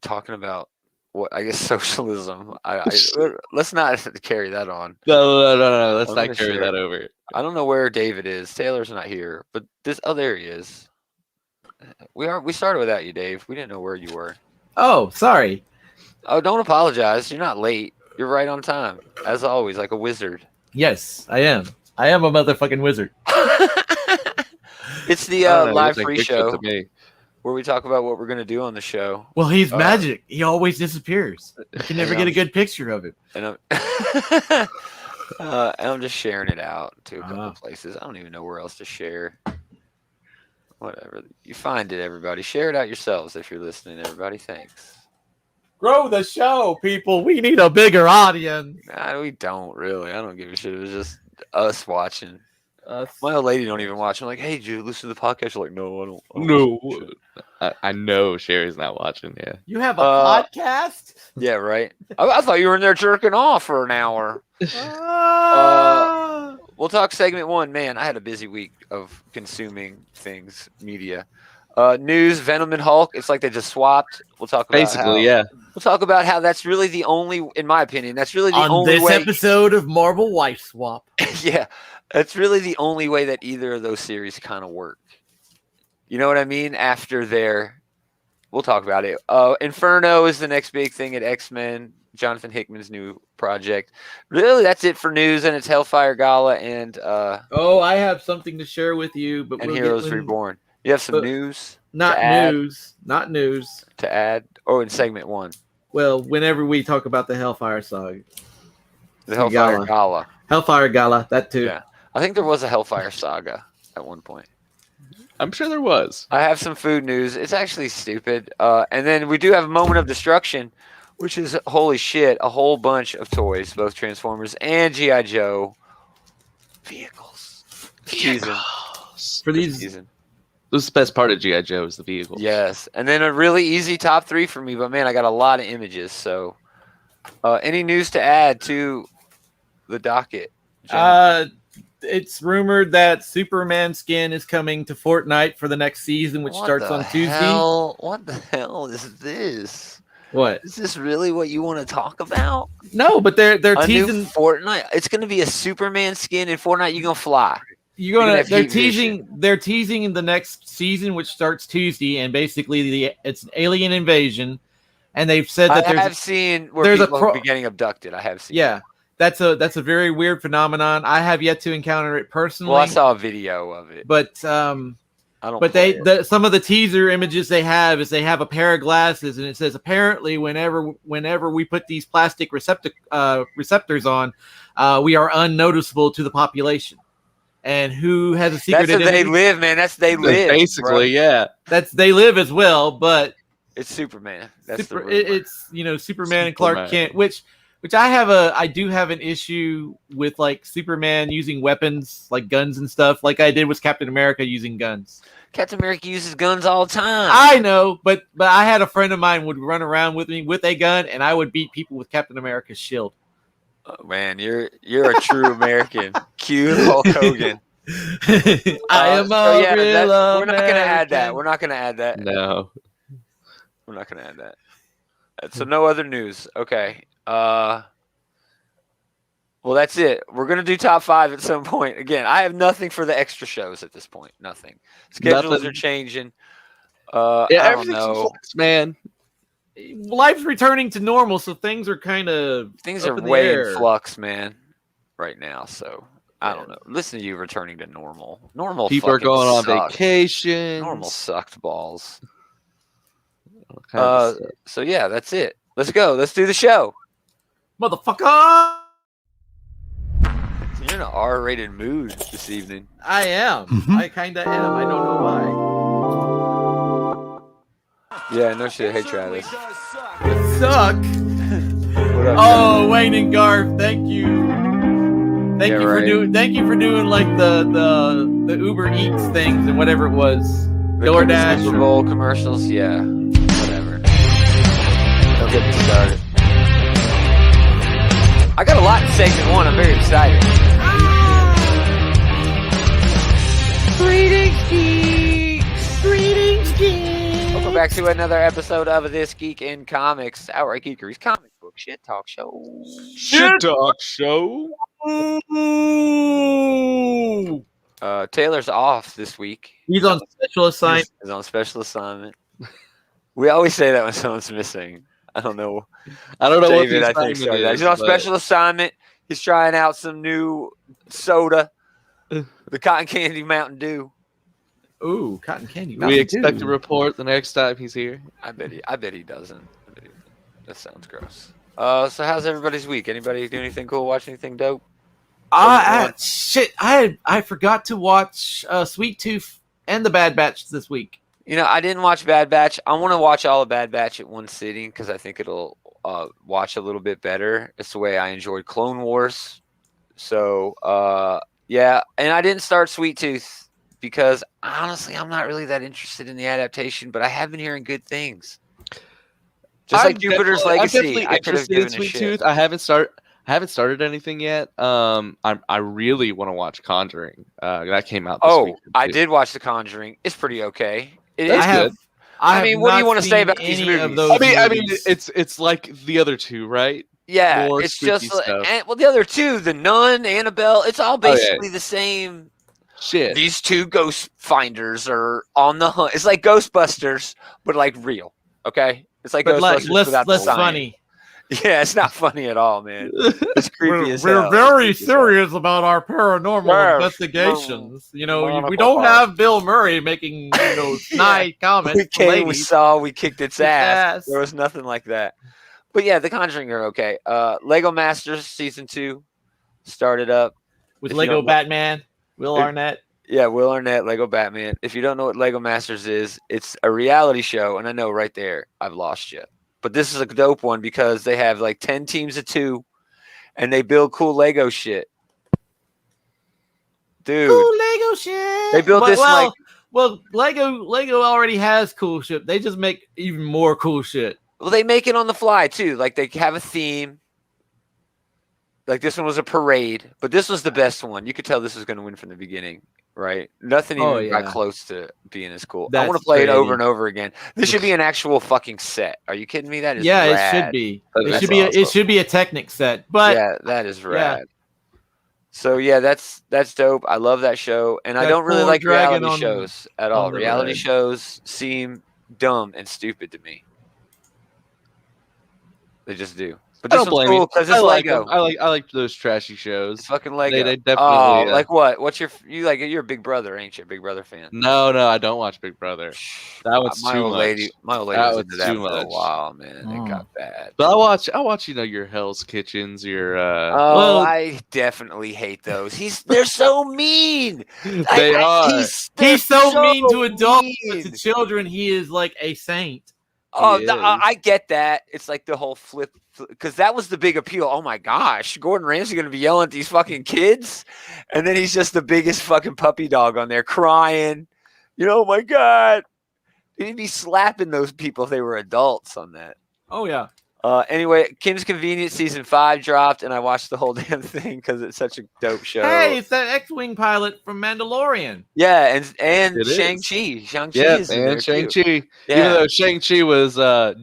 talking about what I guess socialism. Let's not carry that on. No. Let's I'm not gonna carry share that it. over. I don't know where David is. Taylor's not here, but there he is. We started without you, Dave. We didn't know where you were. Oh, sorry. Oh, don't apologize. You're not late. You're right on time, as always, like a wizard. Yes, I am. I am a motherfucking wizard. It's the live free show where we talk about what we're gonna do on the show. Well, he's magic. He always disappears. You can never get a good picture of him. And I'm just sharing it out to a couple places. I don't even know where else to share. Whatever. You find it, everybody. Share it out yourselves if you're listening, everybody. Thanks. Grow the show, people. We need a bigger audience. Nah, we don't really. I don't give a shit. It was just us watching. My old lady don't even watch. I'm like, hey, did you listen to the podcast? She's like, no, I don't. No. I know Sherry's not watching. Yeah. You have a podcast? Yeah, right. I thought you were in there jerking off for an hour. We'll talk segment 1. Man, I had a busy week of consuming things, media. News, Venom and Hulk. It's like they just swapped. We'll talk about We'll talk about how that's really the only, in my opinion, that's really the only way. On this episode of Marvel Wife Swap. Yeah, that's really the only way that either of those series kind of work. You know what I mean? We'll talk about it. Inferno is the next big thing at X-Men. Jonathan Hickman's new project. Really, that's it for news, and it's Hellfire Gala and I have something to share with you, but and Heroes Reborn. You have some news? Not news to add. Oh, in segment 1. Well, whenever we talk about the Hellfire Saga. The Hellfire Gala. Hellfire Gala, that too. Yeah. I think there was a Hellfire Saga at one point. I'm sure there was. I have some food news. It's actually stupid. And then we do have a moment of destruction, which is, holy shit, a whole bunch of toys, both Transformers and G.I. Joe vehicles. For these season. This is the best part of G.I. Joe is the vehicles. Yes. And then a really easy top 3 for me, but man, I got a lot of images. So any news to add to the docket? It's rumored that Superman skin is coming to Fortnite for the next season, which starts on Tuesday. What the hell is this? What? Is this really what you want to talk about? No, but they're teasing new Fortnite. It's going to be a Superman skin in Fortnite. You're going to fly. They're teasing in the next season, which starts Tuesday, and basically it's an alien invasion. And they've said that I've seen where people are getting abducted. I have seen. Yeah. That's a very weird phenomenon. I have yet to encounter it personally. Well, I saw a video of it, but some of the teaser images they have a pair of glasses, and it says apparently whenever we put these plastic receptors on, we are unnoticeable to the population. And who has a secret? That's they live, man. They live. Basically, bro. Yeah. They live as well, but it's Superman. It's Superman and Clark Kent, which I do have an issue with, like Superman using weapons like guns and stuff, like I did with Captain America using guns. Captain America uses guns all the time. I know, but I had a friend of mine would run around with me with a gun, and I would beat people with Captain America's shield. Oh, man, you're a true American. Cue Hulk Hogan. I am a real We're not going to add that. We're not going to add that. No. We're not going to add that. So no other news. Okay. Well, that's it. We're going to do top 5 at some point. Again, I have nothing for the extra shows at this point. Nothing. Schedules are changing. I don't know. Flux, man. Life's returning to normal, so things are way in flux, man, right now. So I don't know. Listen to you returning to normal. Normal. People are going on vacation. Normal sucked balls. So yeah, that's it. Let's go. Let's do the show, motherfucker. You're in an R-rated mood this evening. I am. Mm-hmm. I kind of am. I don't know why. Yeah, no shit. Hey, Travis. You suck. Up, Wayne and Garth, thank you. Thank you for doing like the Uber Eats things and whatever it was. DoorDash. Super Bowl commercials, yeah. Whatever. Don't get me started. I got a lot in segment 1. I'm very excited. Greetings, geeks. Greetings, geeks. welcome back to another episode of This Geek in Comics, our Geekery's comic book shit talk show. Shit talk show. Taylor's off this week. He's on special assignment. He's on special assignment. We always say that when someone's missing. I don't know. What David, the I think assignment is. he's on special assignment. He's trying out some new soda, the Cotton Candy Mountain Dew. Ooh, cotton candy. We expect a report the next time he's here. I bet he doesn't. That sounds gross. So how's everybody's week? Anybody do anything cool? Watch anything dope? Shit! I forgot to watch Sweet Tooth and The Bad Batch this week. You know, I didn't watch Bad Batch. I want to watch all of Bad Batch at one sitting because I think it'll watch a little bit better. It's the way I enjoyed Clone Wars. So yeah, and I didn't start Sweet Tooth because honestly, I'm not really that interested in the adaptation, but I have been hearing good things. Just like Jupiter's Legacy, I could have given a shit. Tooth. I haven't started anything yet. I really want to watch Conjuring. That came out this week. I did watch The Conjuring. It's pretty okay. That's good. I mean, what do you want to say about these movies? I mean, it's like the other two, right? Yeah, More it's just stuff. the other two, The Nun, Annabelle, it's all basically the same. Shit. These two ghost finders are on the hunt. It's like Ghostbusters, but like real. Okay, it's like Ghostbusters without the less science. funny. Yeah, it's not funny at all, man. It's creepy as hell. We're very serious about our paranormal investigations. You know, we don't have Bill Murray making snide comments. We came, we saw, we kicked its ass. There was nothing like that. But yeah, The Conjuring are okay. Lego Masters season 2 started up with Lego Batman. Will Arnett. Yeah, Will Arnett, Lego Batman. If you don't know what Lego Masters is, it's a reality show, and I know right there I've lost you. But this is a dope one because they have like 10 teams of 2, and they build cool Lego shit. Dude, cool Lego shit. They built Lego already has cool shit. They just make even more cool shit. Well, they make it on the fly too. Like they have a theme. Like this one was a parade, but this was the best one. You could tell this was going to win from the beginning, right? Nothing even got close to being as cool. I want to play it over and over again. This should be an actual fucking set. Are you kidding me? That is rad. It should be. It should be a Technic set. But yeah, that is rad. Yeah. So yeah, that's dope. I love that show, and I don't really like reality shows at all. Reality shows seem dumb and stupid to me. They just do. But this one's cool because it's Lego. I like those trashy shows. It's fucking Lego. They definitely. Like what? What's you're a Big Brother, ain't you? Big Brother fan? No, I don't watch Big Brother. That was my old lady. My old lady was into that for a while, man. It got bad. But I watch. Your Hell's Kitchens. Your. I definitely hate those. They're so mean. They are. He's so mean to adults, but to children, he is like a saint. I get that. It's like the whole flip, because that was the big appeal. Oh my gosh, Gordon Ramsay going to be yelling at these fucking kids, and then he's just the biggest fucking puppy dog on there crying. Oh my god, he'd be slapping those people if they were adults on that. Oh yeah. Anyway, Kim's Convenience season 5 dropped, and I watched the whole damn thing because it's such a dope show. Hey, it's that X-Wing pilot from Mandalorian. Yeah, and Shang-Chi. And Shang-Chi. Yeah. Even though Shang-Chi was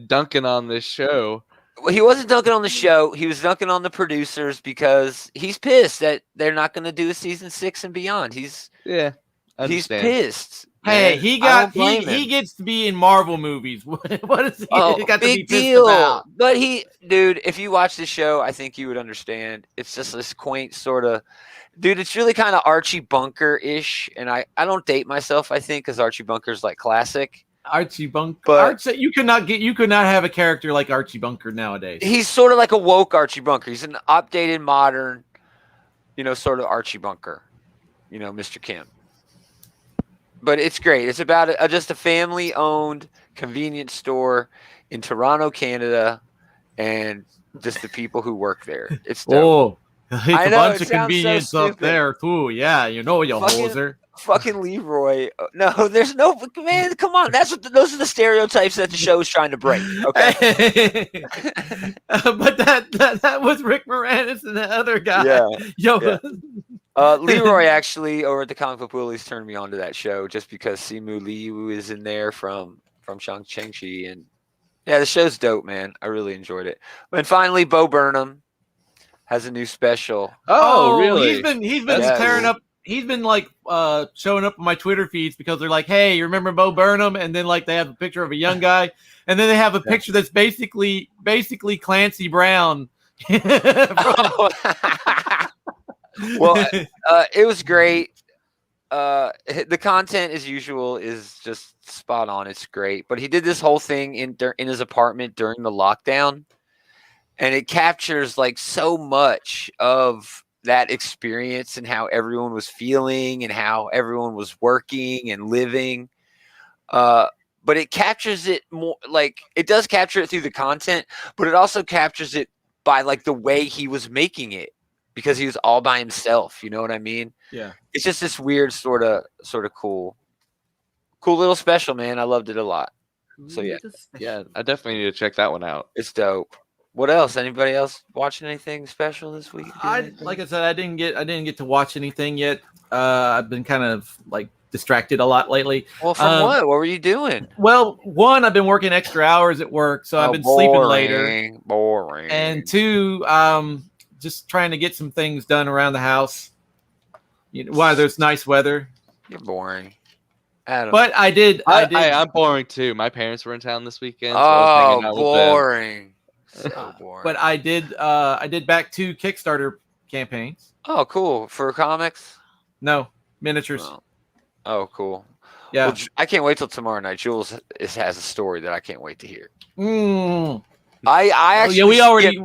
dunking on this show. Well, he wasn't dunking on the show. He was dunking on the producers because he's pissed that they're not going to do a season 6 and beyond. He's pissed. Hey, he gets to be in Marvel movies. What is he got big to be pissed deal about? But dude, if you watch the show, I think you would understand. It's just this quaint sort of, dude. It's really kind of Archie Bunker-ish, and I don't date myself. I think because Archie Bunker's like classic. Archie Bunker, but you could not have a character like Archie Bunker nowadays. He's sort of like a woke Archie Bunker. He's an updated, modern, sort of Archie Bunker. Mr. Kim. But it's great. It's about just a family-owned convenience store in Toronto, Canada, and just the people who work there. It's dope. It's a bunch of convenience up there, too. Yeah, you hoser. Fucking Leroy. No, there's no... Man, come on. Those are the stereotypes that the show is trying to break. Okay? But that was Rick Moranis and the other guy. Yeah. Leroy actually over at the Comic Book Bullies turned me on to that show just because Simu Liu is in there from from Shang-Chi, and yeah, the show's dope, man. I really enjoyed it. And finally, Bo Burnham has a new special. Oh, really? He's been That's tearing cool. up. He's been like showing up on my Twitter feeds because they're like, "Hey, you remember Bo Burnham?" And then like they have a picture of a young guy, and then they have a picture that's basically Clancy Brown. Well, it was great. The content, as usual, is just spot on. It's great, but he did this whole thing in his apartment during the lockdown, and it captures like so much of that experience and how everyone was feeling and how everyone was working and living. But it captures it more, like it does capture it through the content, but it also captures it by like the way he was making it, because he was all by himself. You know what I mean? Yeah. It's just this weird sort of cool little special, man. I loved it a lot. So Yeah, I definitely need to check that one out. it's dope. What else? Anybody else watching anything special this week? Like I said, I didn't get to watch anything yet. I've been kind of like distracted a lot lately. Well, from what? What were you doing? Well, one, I've been working extra hours at work, so I've been sleeping later. Boring. And two, just trying to get some things done around the house. You know, while there's nice weather. You're boring, Adam. But I did. I'm boring too. My parents were in town this weekend. So I was hanging out with them. boring. So boring. But I did back 2 Kickstarter campaigns. Oh, cool. For comics? No, miniatures. Oh, cool. Yeah. Well, I can't wait till tomorrow night. Jules has a story that I can't wait to hear. I actually. We already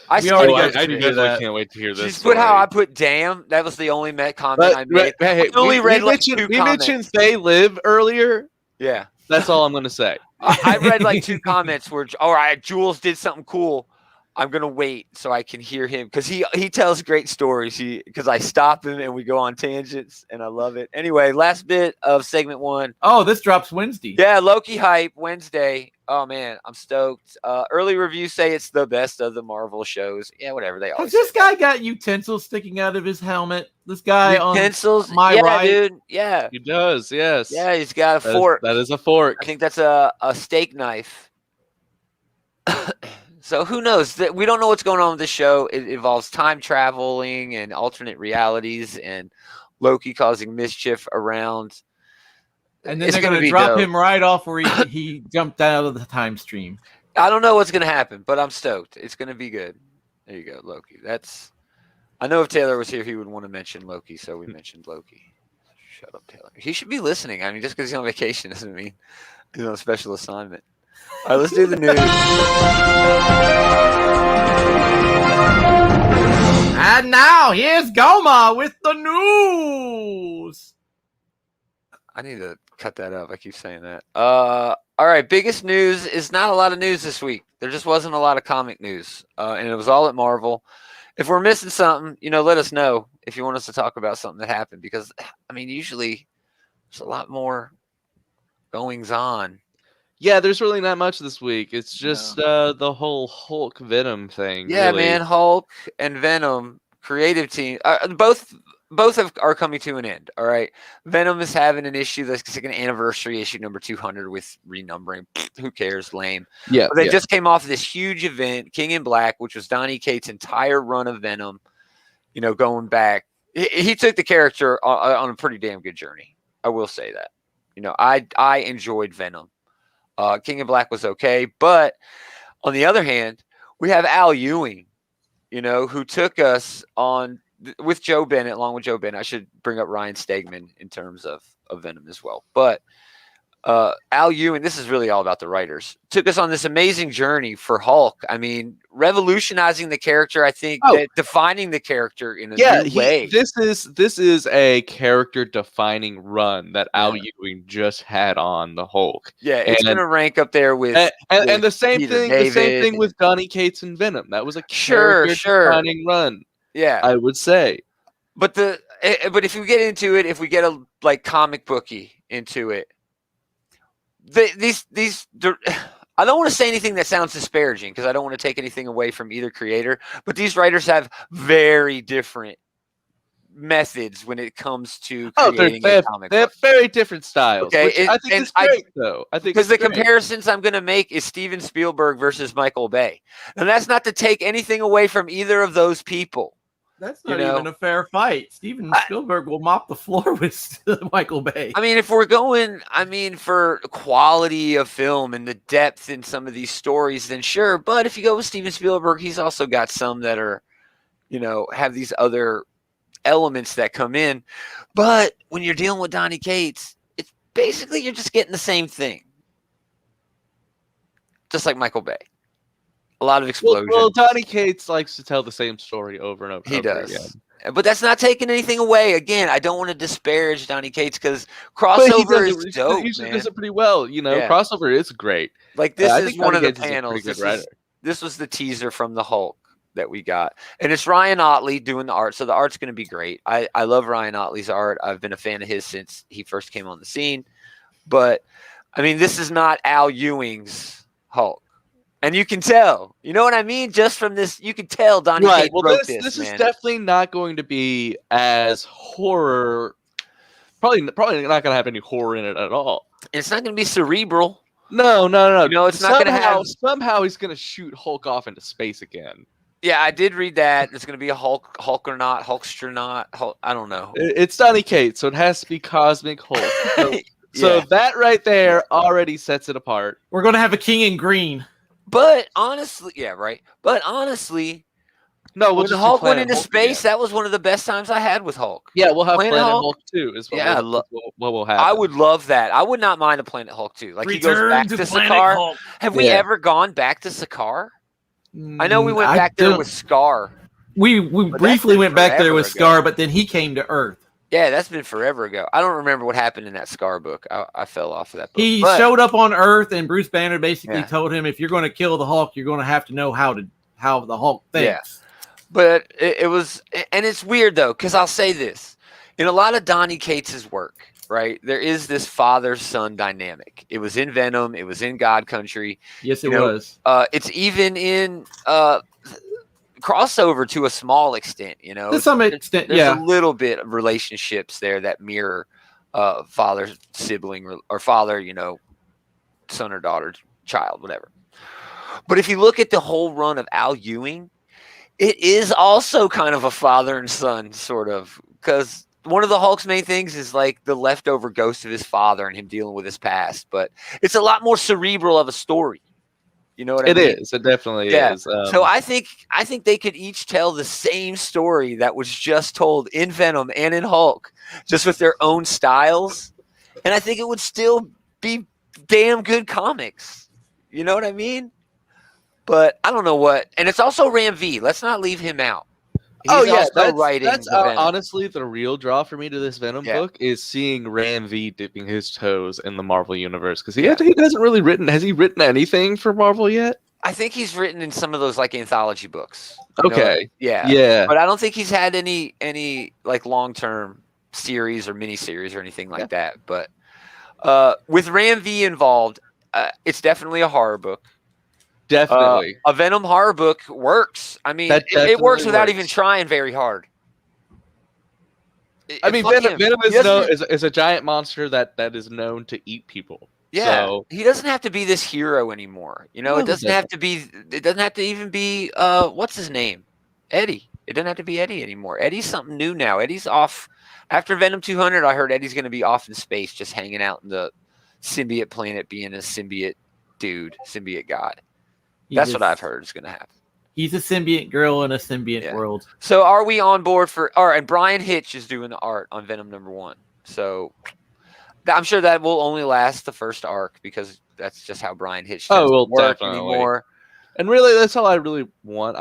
I definitely can't wait to hear this. Just put how I put damn. That was the only comment I made. Hey, I only read like 2 we comments. mentioned They Live earlier. Yeah. That's all I'm going to say. I read like 2 comments where, all right, Jules did something cool. I'm going to wait so I can hear him, because he tells great stories. Because I stop him and we go on tangents, and I love it. Anyway, last bit of segment 1. Oh, this drops Wednesday. Yeah, Loki hype Wednesday. Oh, man, I'm stoked. Early reviews say it's the best of the Marvel shows. Yeah, whatever. They always Has this say guy got utensils sticking out of his helmet? This guy utensils? on my right? Dude. Yeah. He does, yes. Yeah, he's got a fork. That is a fork. I think that's a steak knife. So who knows? We don't know what's going on with the show. It involves time traveling and alternate realities and Loki causing mischief around. And then they're going to drop him right off where he jumped out of the time stream. I don't know what's going to happen, but I'm stoked. It's going to be good. There you go, Loki. I know if Taylor was here, he would want to mention Loki, so we mentioned Loki. Shut up, Taylor. He should be listening. I mean, just because he's on vacation doesn't mean he's on a special assignment. All right, let's do the news. And now here's Goma with the news. I need to cut that up. I keep saying that. All right, biggest news is not a lot of news this week. There just wasn't a lot of comic news, and it was all at Marvel. If we're missing something, let us know if you want us to talk about something that happened, because, I mean, usually there's a lot more goings on. Yeah, there's really not much this week. It's just the whole Hulk Venom thing. Yeah, really. man, Hulk and Venom creative team, both are coming to an end. All right, Venom is having an issue that's like an anniversary issue number 200 with renumbering. Who cares? Lame. Yeah, but they just came off this huge event, King in Black, which was Donny Cates' entire run of Venom. Going back, he took the character on a pretty damn good journey. I will say that. I enjoyed Venom. King in Black was okay, but on the other hand, we have Al Ewing, who took us on with Joe Bennett, along with Joe Bennett. I should bring up Ryan Stegman in terms of Venom as well. But Al Ewing, this is really all about the writers, took us on this amazing journey for Hulk. I mean, revolutionizing the character, I think, defining the character in a new way. This is a character-defining run that Al Ewing just had on the Hulk. Yeah, it's going to rank up there with and the same Peter thing. David. The same thing with Donny Cates and Venom. That was a character-defining run. Yeah, I would say. But if we get into it, if we get a comic booky into it, these I don't want to say anything that sounds disparaging, because I don't want to take anything away from either creator, but these writers have very different methods when it comes to Oh, creating a comic they book. have very different styles, Okay, which I think is great, though. I think because the great. comparisons I'm going to make is Steven Spielberg versus Michael Bay, and that's not to take anything away from either of those people. That's not even a fair fight. Steven Spielberg will mop the floor with Michael Bay. I mean, if we're going, for quality of film and the depth in some of these stories, then sure. But if you go with Steven Spielberg, he's also got some that are, have these other elements that come in. But when you're dealing with Donny Cates, it's basically you're just getting the same thing. Just like Michael Bay. A lot of explosions. Well, Donny Cates likes to tell the same story over and over. He does. Again. But that's not taking anything away. Again, I don't want to disparage Donny Cates because crossover is dope, he does it pretty well. Crossover is great. Like this is one of the panels. This was the teaser from the Hulk that we got. And it's Ryan Otley doing the art. So the art's going to be great. I love Ryan Otley's art. I've been a fan of his since he first came on the scene. But, this is not Al Ewing's Hulk. And you can tell. You know what I mean? Just from this, you can tell Donny Cates wrote this. This is definitely not going to be as horror. Probably not going to have any horror in it at all. It's not going to be cerebral. No. It's not going to have. Somehow he's going to shoot Hulk off into space again. Yeah, I did read that. It's going to be a Hulk or not, Hulkster not. I don't know. It's Donny Cates, so it has to be Cosmic Hulk. So that right there already sets it apart. We're going to have a King in Green. But honestly, yeah, right. But honestly, when Hulk went into space, that was one of the best times I had with Hulk. Yeah, we'll have Planet Hulk 2 as well. What will happen? I would love that. I would not mind a Planet Hulk 2. Like Return he goes back to Sakaar. Hulk. Have we ever gone back to Sakaar? I know we went back there with Scar. We briefly went back there with Scar, but then he came to Earth. Yeah, that's been forever ago. I don't remember what happened in that Scar book. I fell off of that book. He showed up on Earth, and Bruce Banner basically told him, if you're going to kill the Hulk, you're going to have to know how the Hulk thinks. Yeah. But it was, and it's weird, though, because I'll say this. In a lot of Donny Cates' work, right, there is this father-son dynamic. It was in Venom. It was in God Country. Yes, it was. It's even in crossover to a small extent, to some extent. There's a little bit of relationships there that mirror father sibling or father, son or daughter, child, whatever. But if you look at the whole run of Al Ewing, it is also kind of a father and son sort of, because one of the Hulk's main things is like the leftover ghost of his father and him dealing with his past, but it's a lot more cerebral of a story. You know what I mean? It is. It definitely is. So I think they could each tell the same story that was just told in Venom and in Hulk, just with their own styles, and I think it would still be damn good comics. You know what I mean? But I don't know what. And it's also Ram V. Let's not leave him out. That's honestly the real draw for me to this Venom book is seeing Ram V dipping his toes in the Marvel universe, because he hasn't really written. Has he written anything for Marvel yet? I think he's written in some of those like anthology books. Okay, yeah, but I don't think he's had any like long-term series or miniseries or anything like that. But with Ram V involved, it's definitely a horror book. Definitely. A Venom horror book works. I mean, it works without even trying very hard. Venom is a giant monster that is known to eat people. Yeah, so. He doesn't have to be this hero anymore. It doesn't have to be. It doesn't have to even be. What's his name? Eddie. It doesn't have to be Eddie anymore. Eddie's something new now. Eddie's off after Venom 200. I heard Eddie's going to be off in space, just hanging out in the symbiote planet, being a symbiote dude, symbiote god. That's what I've heard is going to happen. He's a symbiote girl in a symbiote world. So are we on board for... and Brian Hitch is doing the art on Venom #1. So I'm sure that will only last the first arc, because that's just how Brian Hitch doesn't work anymore. And really, that's all I really want.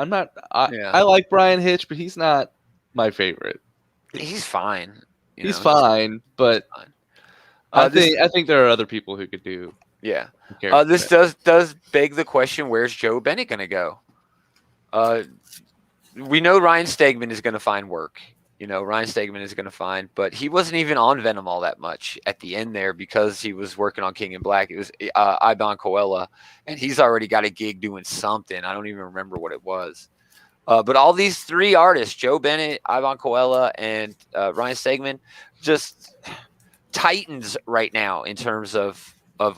I like Brian Hitch, but he's not my favorite. He's fine. He's fine, but I think there are other people who could do... Yeah. This does beg the question, where's Joe Bennett going to go? We know Ryan Stegman is going to find work. Ryan Stegman is going to find, but he wasn't even on Venom all that much at the end there, because he was working on King in Black. It was Iban Coella, and he's already got a gig doing something. I don't even remember what it was. But all these 3 artists, Joe Bennett, Ivan Coella, and Ryan Stegman, just titans right now in terms of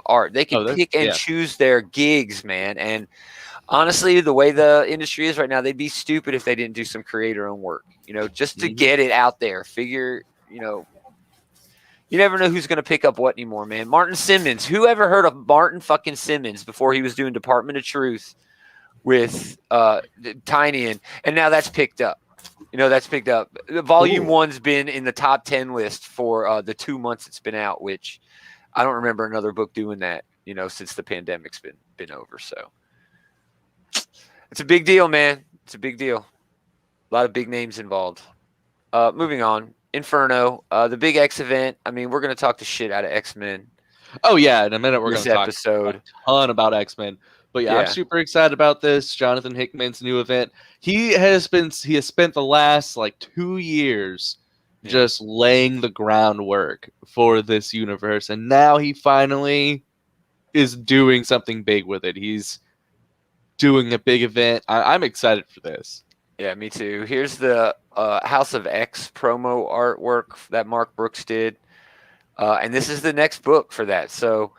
art. They can pick and choose their gigs, man. And honestly, the way the industry is right now, they'd be stupid if they didn't do some creator-owned work, just to get it out there. Figure, you never know who's going to pick up what anymore, man. Martin Simmons. Who ever heard of Martin fucking Simmons before he was doing Department of Truth with Tiny? And now that's picked up. That's picked up. Volume 1's been in the top 10 list for the 2 months it's been out, which I don't remember another book doing that, since the pandemic's been over. So it's a big deal, man. It's a big deal. A lot of big names involved. Moving on. Inferno, the Big X event. I mean, we're going to talk the shit out of X-Men. Oh, yeah. In a minute, we're going to talk a ton about X-Men. But yeah, I'm super excited about this. Jonathan Hickman's new event. He has spent the last 2 years just laying the groundwork for this universe. And now he finally is doing something big with it. He's doing a big event. I'm excited for this. Yeah, me too. Here's the House of X promo artwork that Mark Brooks did. And this is the next book for that. So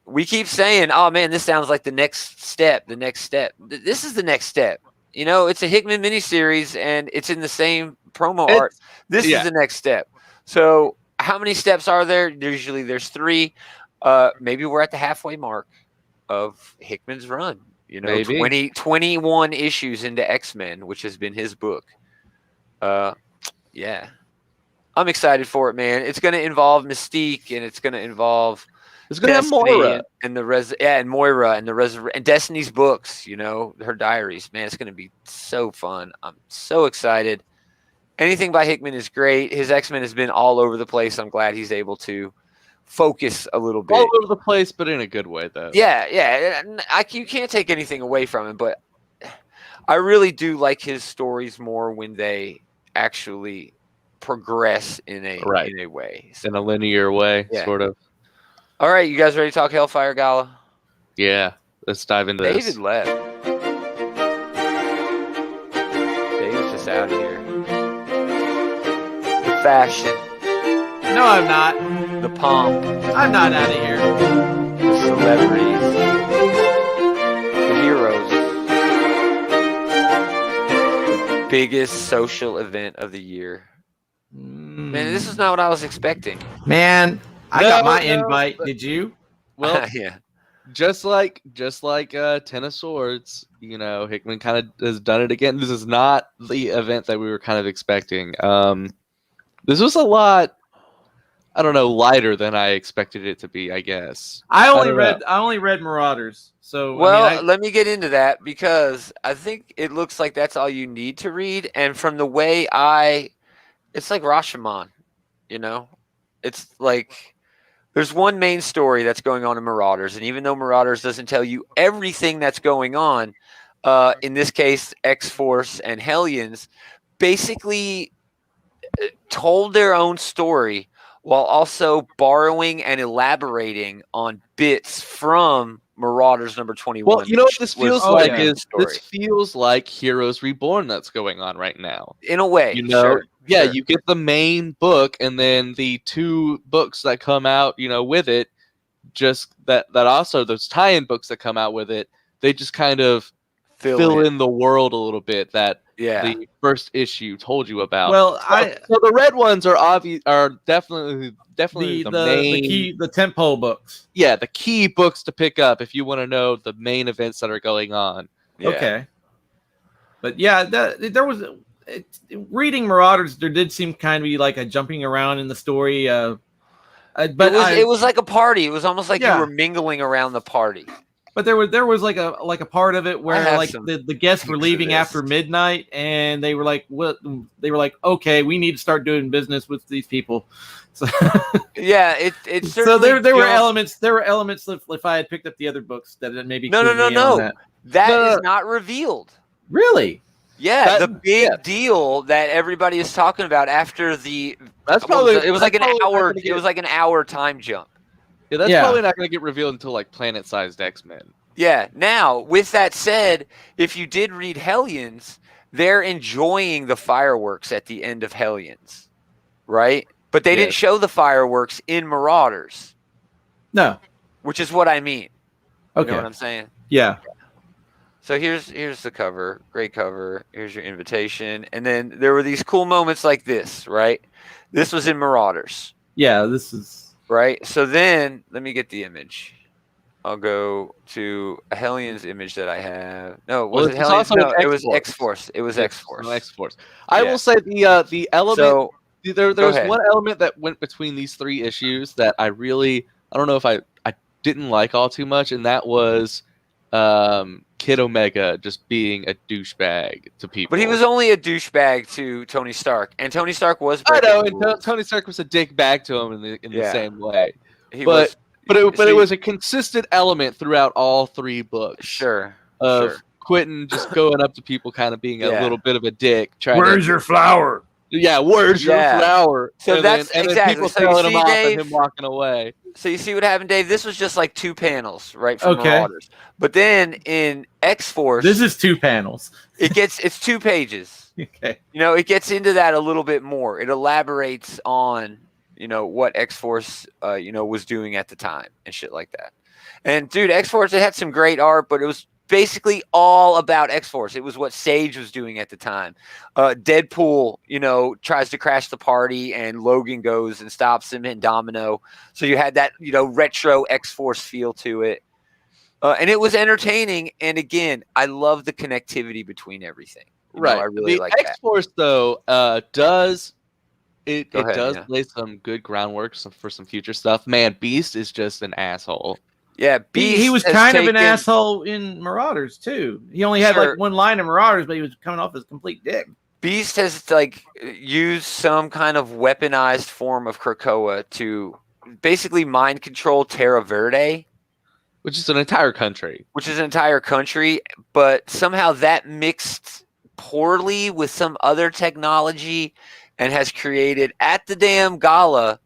we keep saying, oh, man, this sounds like the next step. This is the next step. It's a Hickman miniseries, and it's in the same promo art. This is the next step. So how many steps are there? Usually there's 3. Maybe we're at the halfway mark of Hickman's run. Maybe 21 issues into X-Men, which has been his book. Yeah. I'm excited for it, man. It's going to involve Mystique, and it's going to involve have Moira and Moira and and Destiny's books, her diaries. Man, it's going to be so fun. I'm so excited. Anything by Hickman is great. His X-Men has been all over the place. I'm glad he's able to focus a little bit. All over the place, but in a good way, though. Yeah. You can't take anything away from him, but I really do like his stories more when they actually progress in a way. In a linear way, sort of. All right, you guys ready to talk Hellfire Gala? Yeah, let's dive into this. David left. David's just out of here. The fashion. No, I'm not. The pomp. I'm not out of here. The celebrities. The heroes. The biggest social event of the year. Man, this is not what I was expecting. Man, I got my invite. Did you? Well, yeah. Just like Ten of Swords, Hickman kind of has done it again. This is not the event that we were kind of expecting. This was a lot, I don't know, lighter than I expected it to be, I guess. I only read Marauders. So let me get into that, because I think it looks like that's all you need to read. And from the way it's like Rashomon, it's like there's one main story that's going on in Marauders. And even though Marauders doesn't tell you everything that's going on, in this case, X-Force and Hellions basically told their own story while also borrowing and elaborating on bits from Marauders number 21. Well, what this feels like this feels like Heroes Reborn that's going on right now. In a way. Sure. You get the main book and then the 2 books that come out, with it, just that also those tie-in books that come out with it, they just kind of fill in the world a little bit that the first issue told you about. Well, so the red ones are definitely the main, the tentpole books. Yeah, the key books to pick up if you want to know the main events that are going on. Yeah. Okay. But yeah, there was reading Marauders. There did seem kind of be like a jumping around in the story. But it was like a party. It was almost like you were mingling around the party. But there was like a part of it where the guests were leaving after midnight, and they were like, "What?" They were like, "Okay, we need to start doing business with these people." So yeah, it so there were elements. There were elements if I had picked up the other books that maybe no. That is not revealed. Really? Yeah, the big deal that everybody is talking about after the. That's probably it was like an hour. It was like an hour time jump. Yeah, that's probably not going to get revealed until like Planet-Sized X-Men. Yeah. Now, with that said, if you did read Hellions, they're enjoying the fireworks at the end of Hellions, right? But they didn't show the fireworks in Marauders. No. Which is what I mean. Okay. You know what I'm saying? Yeah. So here's the cover. Great cover. Here's your invitation. And then there were these cool moments like this, right? This was in Marauders. Yeah, this is... Right? So then, let me get the image. I'll go to a Hellions image that I have. No, was it Hellions? No, it was X-Force. It was X-Force. X-Force. I will say the element... So, there's one element that went between these 3 issues that I don't know if I didn't like all too much, and that was Kid Omega just being a douchebag to people. But he was only a douchebag to Tony Stark, and Tony Stark was. I know, and Tony Stark was a dick back to him in the same way. But it was a consistent element throughout all 3 books. Sure. Quentin just going up to people, kind of being a little bit of a dick. Where's your flower? Yeah, where's your flower? So and that's then exactly. people so telling you see, him off Dave, and him walking away. So you see what happened, Dave? This was just like 2 panels, right? From Marauders. But then in X-Force, this is 2 panels. It's 2 pages. Okay. It gets into that a little bit more. It elaborates on, what X-Force, was doing at the time and shit like that. And dude, X-Force, it had some great art, but it was basically all about X-Force. It was what Sage was doing at the time. Deadpool, tries to crash the party, and Logan goes and stops him, and Domino. So you had that, retro X-Force feel to it. And it was entertaining. And again, I love the connectivity between everything. Right. I really like X-Force, though, does lay some good groundwork for some future stuff. Man, Beast is just an asshole. Yeah, Beast. He was kind of an asshole in Marauders too. He only had like 1 line in Marauders, but he was coming off as a complete dick. Beast has used some kind of weaponized form of Krakoa to basically mind control Terra Verde, which is an entire country. But somehow that mixed poorly with some other technology and has created at the damn gala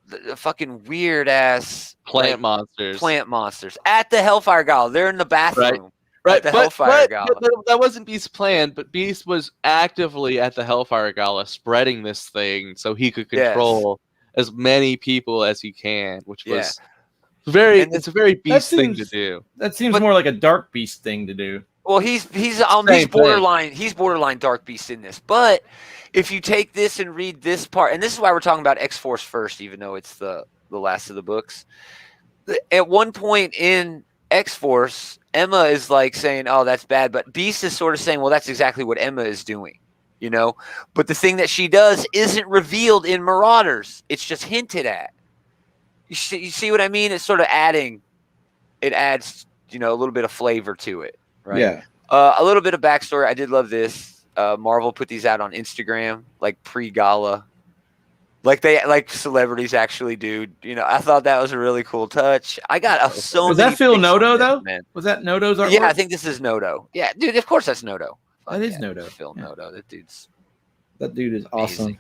the fucking weird ass plant monsters at the Hellfire Gala. They're in the bathroom. Right. At the Hellfire Gala. That wasn't Beast's plan, but Beast was actively at the Hellfire Gala spreading this thing so he could control as many people as he can, which was it's a very Beast thing to do. That seems more like a Dark Beast thing to do. Well, he's borderline Dark Beast in this. But if you take this and read this part, and this is why we're talking about X-Force first, even though it's the last of the books. At one point in X-Force, Emma is saying, "Oh, that's bad," but Beast is sort of saying, "Well, that's exactly what Emma is doing," But the thing that she does isn't revealed in Marauders; it's just hinted at. You see what I mean? It's sort of adding. It adds, a little bit of flavor to it, right? Yeah. A little bit of backstory. I did love this. Marvel put these out on Instagram, pre-gala. Like celebrities actually do. I thought that was a really cool touch. I got so Was many. that Phil Noto though? Man. Was that Noto's artwork? Yeah, I think this is Noto. Yeah, dude, of course that's Noto. That is Noto. Phil Noto. That dude is awesome.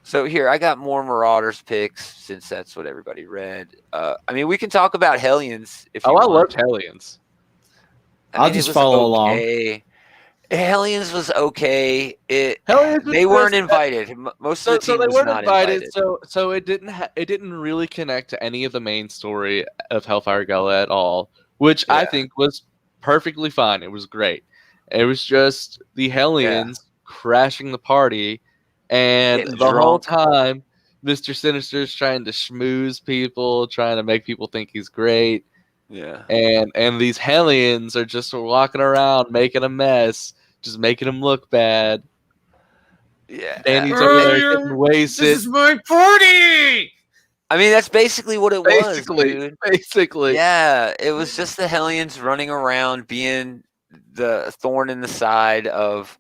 So here, I got more Marauders picks since that's what everybody read. We can talk about Hellions if you want. I loved Hellions. I'll just follow along. Hellions was okay. They weren't invited. Most of the team was not invited. So it didn't really connect to any of the main story of Hellfire Gala at all, which I think was perfectly fine. It was great. It was just the Hellions crashing the party, and the whole time Mr. Sinister's trying to schmooze people, trying to make people think he's great. Yeah. And these Hellions are just walking around making a mess, just making them look bad. Yeah. And he's over there getting wasted. This is my party! That's basically what it was, dude. Basically. Yeah, it was just the Hellions running around being the thorn in the side of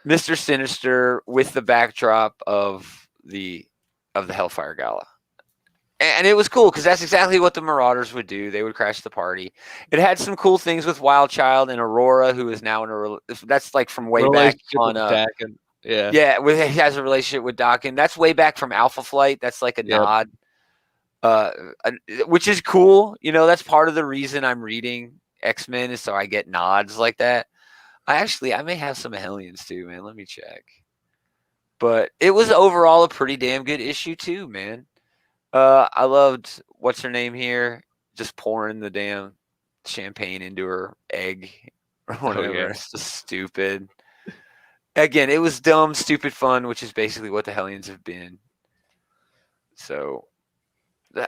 Mr. Sinister with the backdrop of the Hellfire Gala. And it was cool because that's exactly what the Marauders would do. They would crash the party. It had some cool things with Wild Child and Aurora, who is now in that's from way back on. He has a relationship with Dokken. That's way back from Alpha Flight. That's a nod, which is cool. That's part of the reason I'm reading X-Men is so I get nods like that. I may have some Hellions too, man. Let me check. But it was overall a pretty damn good issue too, man. I loved what's her name here, just pouring the damn champagne into her egg or whatever. yeah. It's just stupid. Again, it was dumb, stupid fun, which is basically what the Hellions have been. So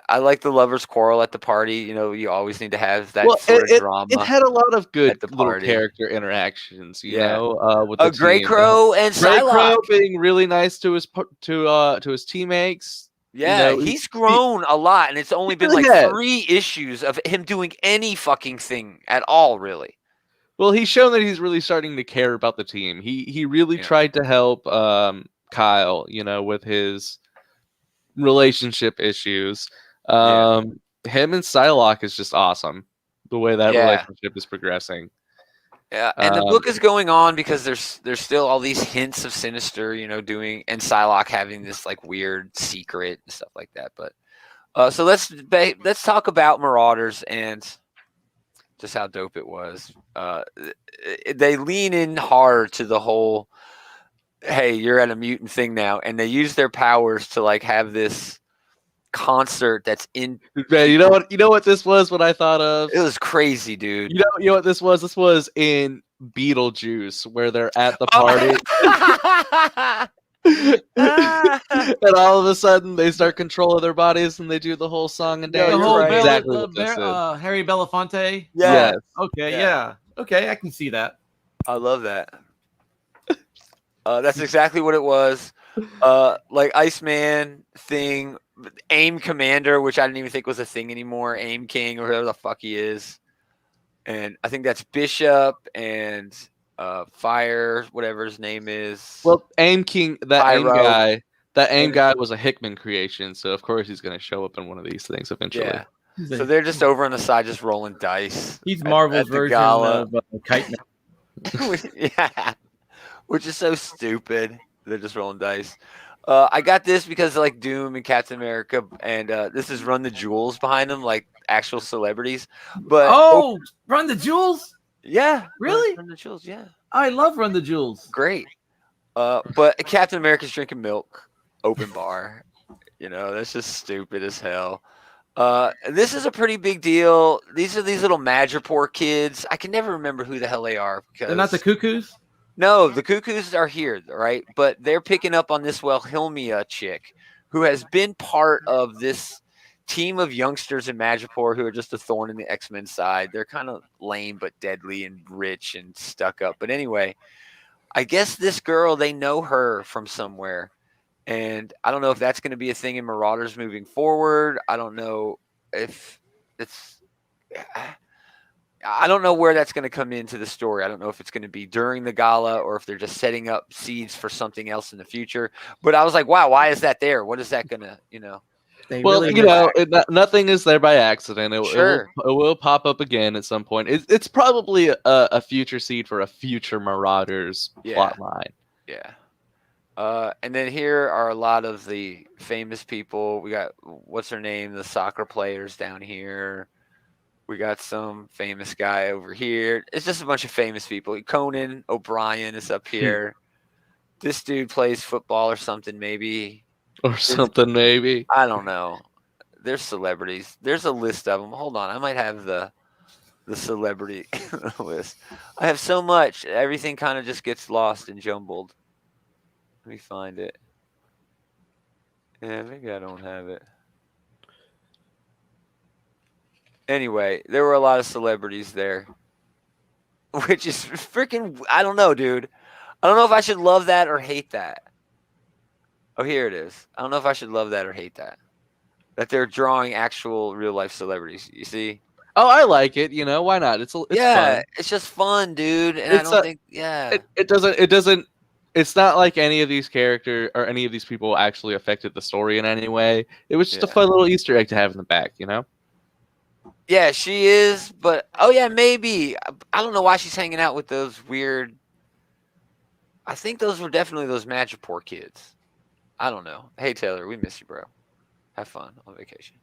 I like the lovers' quarrel at the party. You know, you always need to have that sort of drama. It had a lot of good little party. character interactions, you know, with the Grey team. Crow and Grey Psylocke Crow being really nice to his teammates. Yeah, you know, he's grown a lot, and it's only been like 3 issues of him doing any fucking thing at all, really. Well, he's shown that he's really starting to care about the team. He really tried to help Kyle, you know, with his relationship issues. Him and Psylocke is just awesome. The way that relationship is progressing. Yeah, and the book is going on because there's still all these hints of Sinister, you know, doing and Psylocke having this like weird secret and stuff like that. But so let's talk about Marauders and just how dope it was. They lean in hard to the whole, hey, you're at a mutant thing now, and they use their powers to like have this concert that's in. Man, you know what this was? What I thought of? It was crazy, dude. You know what this was? This was in Beetlejuice, where they're at the party. And all of a sudden they start controlling their bodies and they do the whole song and dance. Exactly Harry Belafonte. Yeah. Okay. Yeah. Okay. I can see that. I love that. That's exactly what it was. Like Iceman thing, Aim Commander, which I didn't even think was a thing anymore. Aim King or whoever the fuck he is. And I think that's Bishop and Fire, whatever his name is. Well, Aim King, that Aim guy was a Hickman creation, so of course he's going to show up in one of these things eventually. Yeah. So they're just over on the side, just rolling dice. He's Marvel's version of Kite Man. Yeah, which is so stupid. They're just rolling dice. I got this because like Doom and Captain America, and this is Run the Jewels behind them, like actual celebrities. But Run the Jewels? Yeah, really? Run the Jewels, yeah. I love Run the Jewels. Great. But Captain America's drinking milk, open bar. You know, that's just stupid as hell. This is a pretty big deal. These are these little Madripoor kids. I can never remember who the hell they are. Because they're not the Cuckoos? No, the Cuckoos are here, right? But they're picking up on this Wilhelmia chick who has been part of this team of youngsters in Madripoor who are just a thorn in the X-Men side. They're kind of lame but deadly and rich and stuck up. But anyway, I guess this girl, they know her from somewhere. And I don't know if that's going to be a thing in Marauders moving forward. I don't know if it's... I don't know where that's going to come into the story. I don't know if it's going to be during the gala or if they're just setting up seeds for something else in the future. But I was like, wow, why is that there? What is that going to, you know? Nothing is there by accident. It will pop up again at some point. It's probably a future seed for a future Marauders plot line. Yeah. And then here are a lot of the famous people. We got, what's her name? The soccer players down here. We got some famous guy over here. It's just a bunch of famous people. Conan O'Brien is up here. This dude plays football or something, maybe. I don't know. There's celebrities. There's a list of them. Hold on. I might have the celebrity list. I have so much. Everything kind of just gets lost and jumbled. Let me find it. Yeah, maybe I don't have it. Anyway, there were a lot of celebrities there, which is freaking, I don't know, dude. I don't know if I should love that or hate that. Oh, here it is. I don't know if I should love that or hate that. That they're drawing actual real life celebrities. You see? Oh, I like it. You know, why not? It's fun. It's just fun, dude. And it doesn't. It's not like any of these characters or any of these people actually affected the story in any way. It was just a fun little Easter egg to have in the back, you know? Yeah, she is, but maybe. I don't know why she's hanging out with those weird. I think those were definitely those Madripoor kids. I don't know. Hey, Taylor, we miss you, bro. Have fun on vacation.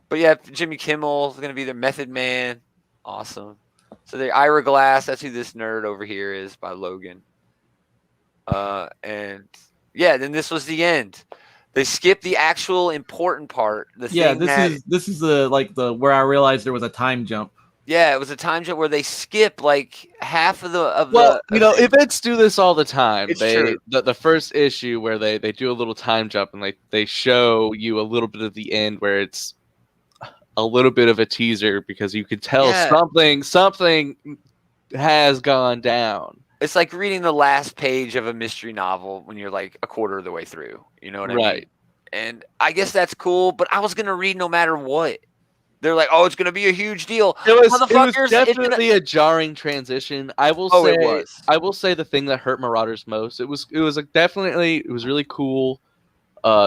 But yeah, Jimmy Kimmel is going to be their Method Man. Awesome. So the Ira Glass, that's who this nerd over here is by Logan. And yeah, then this was the end. They skipped the actual important part. This is the where I realized there was a time jump. Yeah, it was a time jump where they skip like half of the events do this all the time. It's true. The first issue where they do a little time jump and they show you a little bit of the end where it's a little bit of a teaser because you could tell something has gone down. It's like reading the last page of a mystery novel when you're like a quarter of the way through. You know what I mean? And I guess that's cool, but I was gonna read no matter what. They're like, oh, it's going to be a huge deal. It was definitely a jarring transition. I will say the thing that hurt Marauders most. It was really cool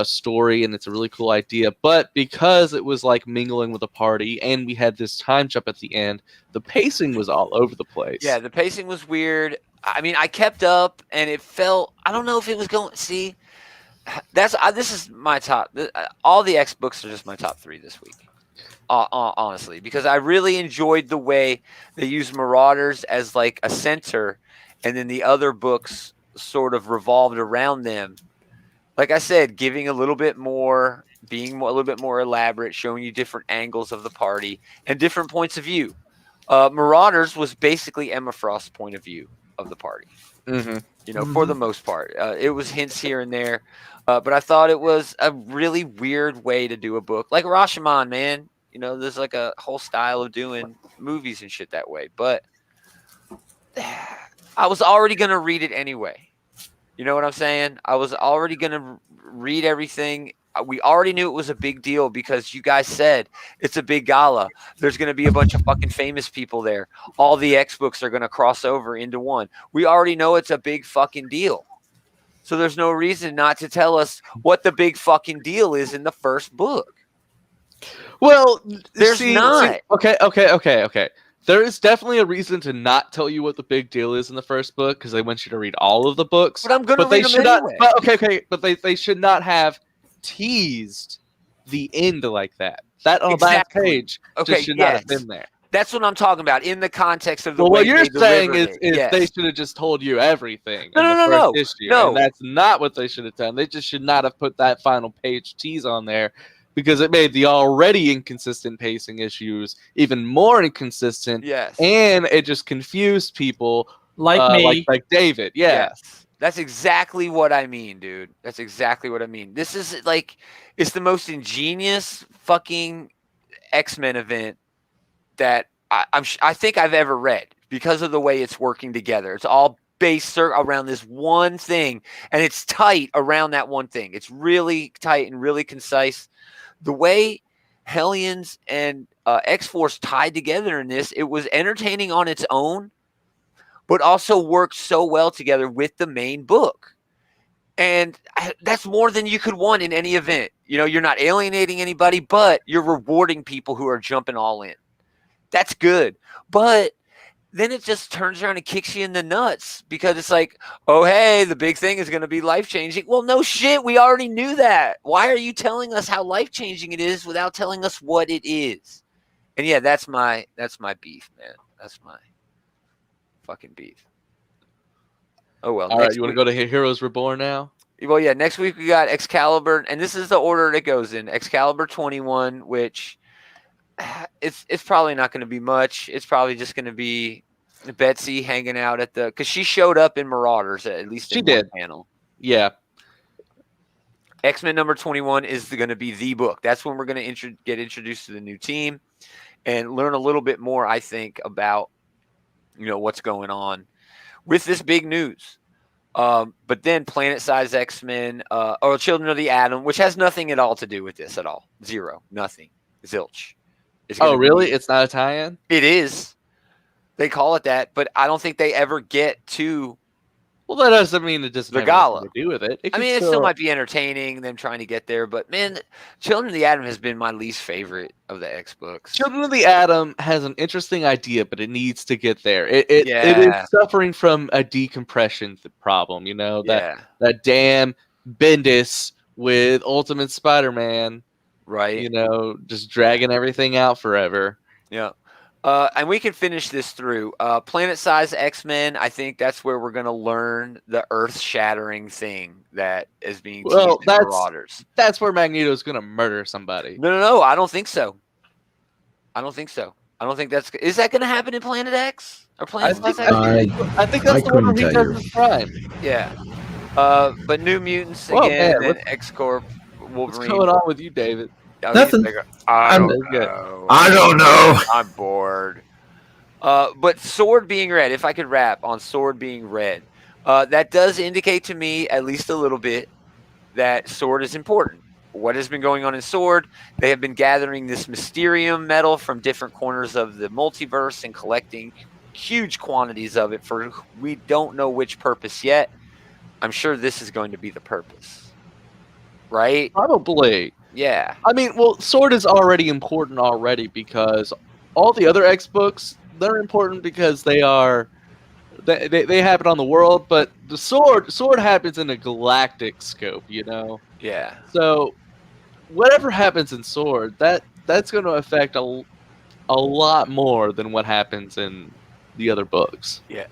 story, and it's a really cool idea. But because it was like mingling with a party, and we had this time jump at the end, the pacing was all over the place. Yeah, the pacing was weird. I mean, I kept up, and it felt. I don't know if it was going. See, this is my top. All the X books are just my top 3 this week. Honestly, because I really enjoyed the way they used Marauders as like a center, and then the other books sort of revolved around them. Like I said, giving a little bit more, being a little bit more elaborate, showing you different angles of the party and different points of view. Marauders was basically Emma Frost's point of view of the party. Mm-hmm. For the most part. It was hints here and there, but I thought it was a really weird way to do a book. Like Rashomon, man. There's like a whole style of doing movies and shit that way. But I was already going to read it anyway. You know what I'm saying? I was already going to read everything. We already knew it was a big deal because you guys said it's a big gala. There's going to be a bunch of fucking famous people there. All the X books are going to cross over into one. We already know it's a big fucking deal. So there's no reason not to tell us what the big fucking deal is in the first book. Well, there's not. Okay. There is definitely a reason to not tell you what the big deal is in the first book because they want you to read all of the books. But I'm going to read them anyway. But they should not have teased the end like that. That on that page just should not have been there. That's what I'm talking about in the context of the way what you're saying is they should have just told you everything in the first issue. No. And that's not what they should have done. They just should not have put that final page tease on there. Because it made the already inconsistent pacing issues even more inconsistent. Yes. And it just confused people like me. Like David. Yes. That's exactly what I mean, dude. That's exactly what I mean. This is like, it's the most ingenious fucking X-Men event that I think I've ever read because of the way it's working together. It's all based around this one thing, and it's tight around that one thing. It's really tight and really concise. The way Hellions and X-Force tied together in this, it was entertaining on its own, but also worked so well together with the main book. And that's more than you could want in any event. You're not alienating anybody, but you're rewarding people who are jumping all in. That's good. But then it just turns around and kicks you in the nuts because it's like, oh, hey, the big thing is going to be life-changing. Well, no shit. We already knew that. Why are you telling us how life-changing it is without telling us what it is? And yeah, that's my beef, man. That's my fucking beef. Oh, well. All right, you want to go to Heroes Reborn now? Well, yeah, next week we got Excalibur, and this is the order it goes in. Excalibur 21, which it's probably not going to be much. It's probably just going to be Betsy hanging out at because she showed up in Marauders at least in one panel. Yeah. X-Men number 21 is going to be the book. That's when we're going to get introduced to the new team and learn a little bit more, I think, about what's going on with this big news. But then Planet-Size X-Men or Children of the Atom, which has nothing at all to do with this at all. Zero. Nothing. Zilch. Oh, really? It's not a tie-in? It is. They call it that, but I don't think they ever get to. Well, that doesn't mean it doesn't have anything to do with it. It still might be entertaining, them trying to get there. But, man, Children of the Atom has been my least favorite of the X books. Children of the Atom has an interesting idea, but it needs to get there. It is suffering from a decompression problem, that damn Bendis with Ultimate Spider-Man. Right. Just dragging everything out forever. Yeah. And we can finish this through. Planet-sized X-Men, I think that's where we're going to learn the earth-shattering thing that is being teased in Marauders. That's where Magneto's going to murder somebody. No, I don't think so. I don't think that's... Is that going to happen in Planet X? Or Planet-sized X-Men? I think that's the one where he does his crime. Yeah. But New Mutants, again, and X-Corp, Wolverine. What's going on with you, David? Nothing. I don't know. I'm bored. But Sword being red, if I could rap on Sword being red, that does indicate to me, at least a little bit, that Sword is important. What has been going on in Sword? They have been gathering this Mysterium metal from different corners of the multiverse and collecting huge quantities of it for we don't know which purpose yet. I'm sure this is going to be the purpose. Right? Probably. Yeah. I mean, well, Sword is already important because all the other X books, they're important because they happen on the world, but the Sword happens in a galactic scope, you know? Yeah. So whatever happens in Sword, that's going to affect a lot more than what happens in the other books. Yeah.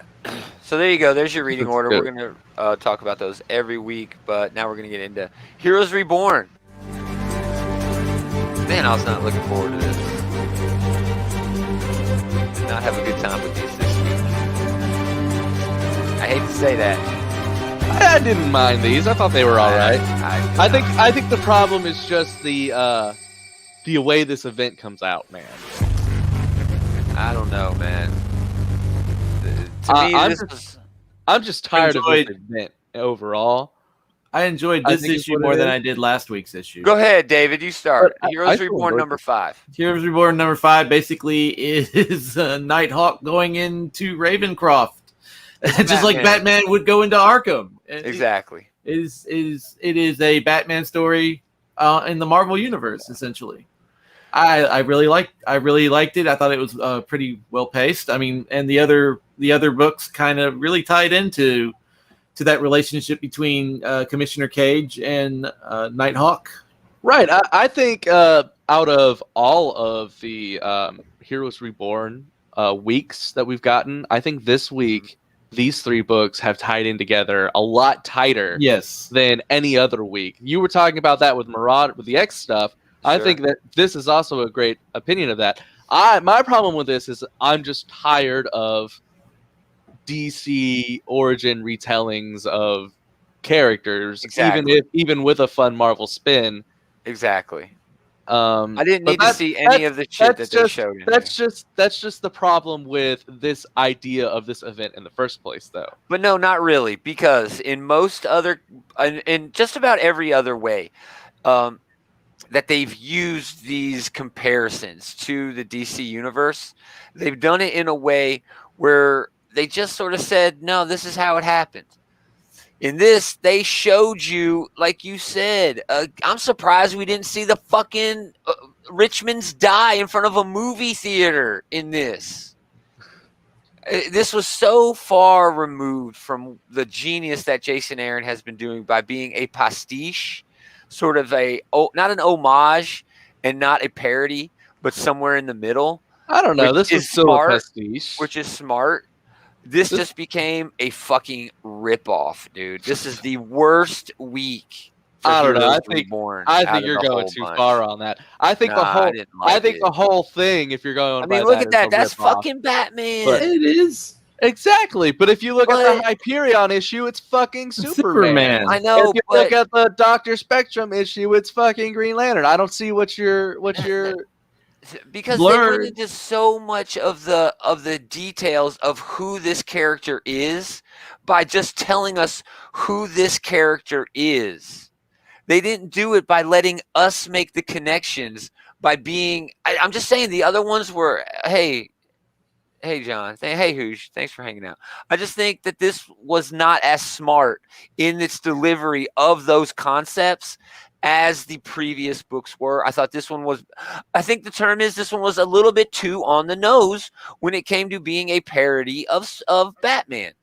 So there you go. There's your reading order. We're going to talk about those every week, but now we're going to get into Heroes Reborn. Man, I was not looking forward to this. Did not have a good time with these this week. I hate to say that. I didn't mind these. I thought they were all right. I think the problem is just the way this event comes out, man. I don't know, man. To me, I'm just tired of this event overall. I enjoyed this issue more than I did last week's issue. Go ahead, David. You start. Heroes Reborn number 5. Heroes Reborn number 5 basically is Nighthawk going into Ravencroft, just like Batman would go into Arkham. Exactly. It is a Batman story in the Marvel universe, essentially. I really liked it. I thought it was pretty well paced. I mean, and the other books kind of really tied into that relationship between Commissioner Cage and Nighthawk. Right. I think out of all of the Heroes Reborn weeks that we've gotten, I think this week these 3 books have tied in together a lot tighter than any other week. You were talking about that with Marauder, with the X stuff. Sure. I think that this is also a great opinion of that. My problem with this is I'm just tired of DC origin retellings of characters, even with a fun Marvel spin. Exactly. I didn't need to see any of the shit that they showed. That's just the problem with this idea of this event in the first place, though. But no, not really, because in just about every other way, that they've used these comparisons to the DC universe, they've done it in a way where they just sort of said, no, this is how it happened. In this, they showed you, like you said, I'm surprised we didn't see the fucking Richmonds die in front of a movie theater in this. This was so far removed from the genius that Jason Aaron has been doing by being a pastiche, sort of not an homage and not a parody, but somewhere in the middle. I don't know. This is still a pastiche. Which is smart. This just became a fucking ripoff, dude. This is the worst week. I don't know. I think you're going too far on that. I think the whole thing. If you're going, look at that. That's fucking Batman. It is exactly. But if you look at the Hyperion issue, it's fucking Superman. I know. If you look at the Dr. Spectrum issue, it's fucking Green Lantern. I don't see what you're. Because they went into so much of the details of who this character is by just telling us who this character is. They didn't do it by letting us make the connections by being. I'm just saying the other ones were, hey John, hey Hoosh, thanks for hanging out. I just think that this was not as smart in its delivery of those concepts as the previous books were. I thought this one was, I think the term is, this one was a little bit too on the nose when it came to being a parody of Batman.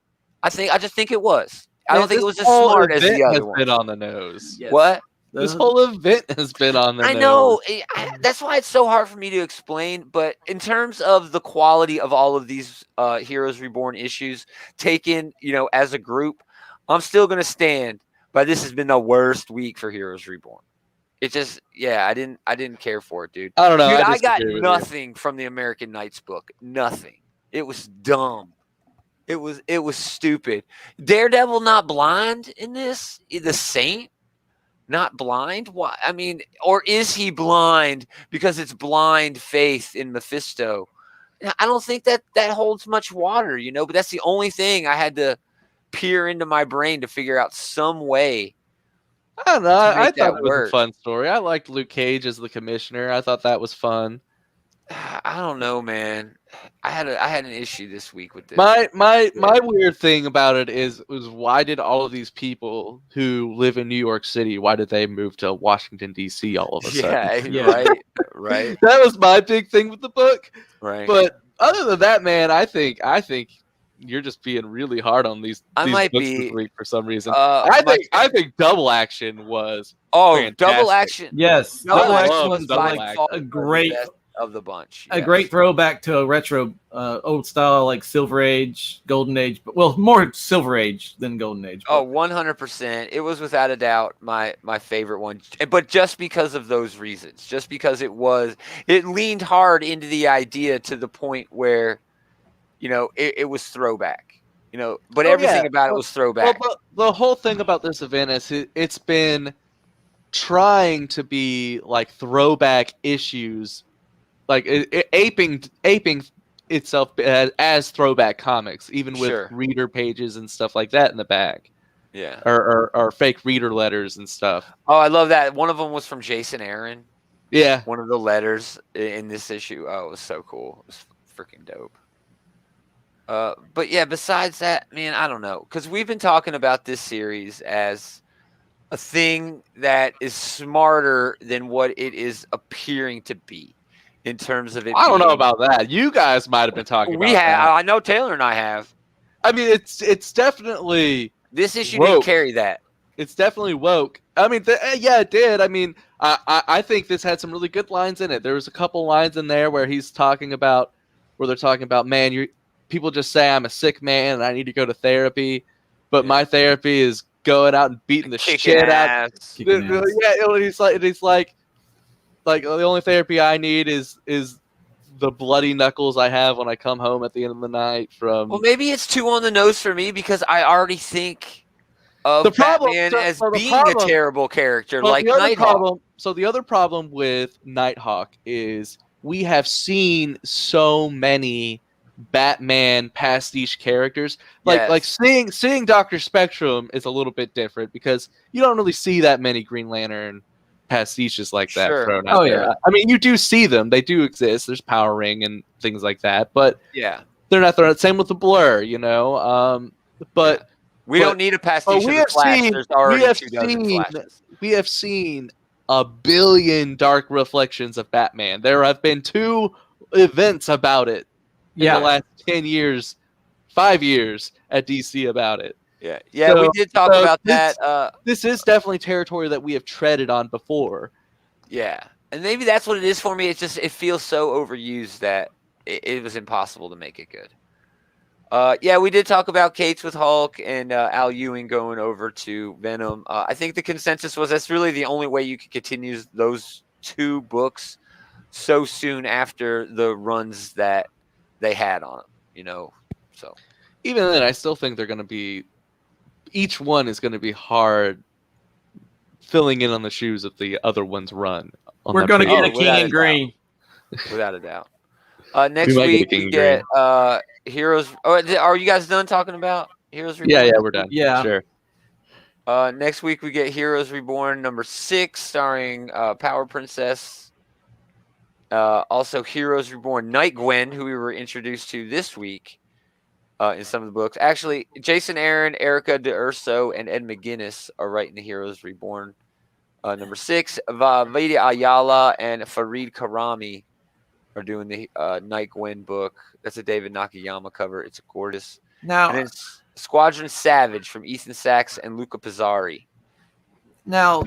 I just think it was. I don't think it was as smart as the other one. Been on the nose. Yes. What? This whole event has been on the I know. That's why it's so hard for me to explain. But in terms of the quality of all of these Heroes Reborn issues taken, as a group, I'm still going to stand by this has been the worst week for Heroes Reborn. It just, I didn't care for it, dude. I don't know. Dude, I got nothing from the American Knights book. Nothing. It was dumb. It was stupid. Daredevil not blind in this? The Saint not blind? Why? I mean, or is he blind because it's blind faith in Mephisto? I don't think that holds much water, but that's the only thing I had to peer into my brain to figure out some way. I don't know. I thought it was a fun story. I liked Luke Cage as the commissioner. I thought that was fun. I don't know, man. I had an issue this week with this. My weird thing about it was why did all of these people who live in New York City, why did they move to Washington D.C. all of a sudden? Yeah. Right. That was my big thing with the book. Right. But other than that, man, I think you're just being really hard on these books this week for some reason. I think Double Action was fantastic. Double Action. Yes, Double Action was a great of the bunch. A great throwback to a retro old style like Silver Age, Golden Age, but more Silver Age than Golden Age. Oh, 100%. It was without a doubt my favorite one, but just because of those reasons, just because it leaned hard into the idea to the point where it was throwback, but everything about it was throwback. Well, the whole thing about this event is it's been trying to be like throwback issues, like aping itself as throwback comics, even with reader pages and stuff like that in the back. Yeah. Or fake reader letters and stuff. Oh, I love that. One of them was from Jason Aaron. Yeah. One of the letters in this issue. Oh, it was so cool. It was freaking dope. But yeah, besides that, man, I don't know. Because we've been talking about this series as a thing that is smarter than what it is appearing to be in terms of it. I don't know about that. You guys might have been talking about that. I know Taylor and I have. I mean, it's definitely... This issue didn't carry that. It's definitely woke. I mean, it did. I mean, I think this had some really good lines in it. There was a couple lines in there where they're talking about, man, people just say I'm a sick man and I need to go to therapy, but my therapy is going out and beating the shit out. He's like the only therapy I need is the bloody knuckles I have when I come home at the end of the night from. Well, maybe it's too on the nose for me because I already think of Batman as being a terrible character like Nighthawk. So the other problem with Nighthawk is we have seen so many Batman pastiche characters. Like seeing Dr. Spectrum is a little bit different because you don't really see that many Green Lantern pastiches like that thrown out there. I mean, you do see them; they do exist. There's Power Ring and things like that, but they're not thrown. Same with the Blur, But we don't need a pastiche of the Flash. There's already 24 Flashes. We have seen a billion dark reflections of Batman. There have been 2 events about it in the last 10 years, 5 years at DC about it. Yeah, we did talk about that. This is definitely territory that we have treaded on before. Yeah, and maybe that's what it is for me. It's just it feels so overused that it was impossible to make it good. We did talk about Cates with Hulk and Al Ewing going over to Venom. I think the consensus was that's really the only way you could continue those 2 books so soon after the runs that they had on them, So even then, I still think they're going to be. Each one is going to be hard filling in on the shoes of the other one's run. We're going to get a King in Green. Without a doubt. Next week we get Heroes. Are you guys done talking about Heroes Reborn? Yeah, we're done. Yeah. Sure. Next week we get Heroes Reborn number 6 starring Power Princess. Also Heroes Reborn Night Gwen, who we were introduced to this week. In some of the books. Actually, Jason Aaron, Erica D'Urso, and Ed McGuinness are writing the Heroes Reborn. Number 6, Vadi Ayala and Farid Karami are doing the Night Gwen book. That's a David Nakayama cover. It's gorgeous. Now, and it's Squadron Savage from Ethan Sachs and Luca Pizzari. Now,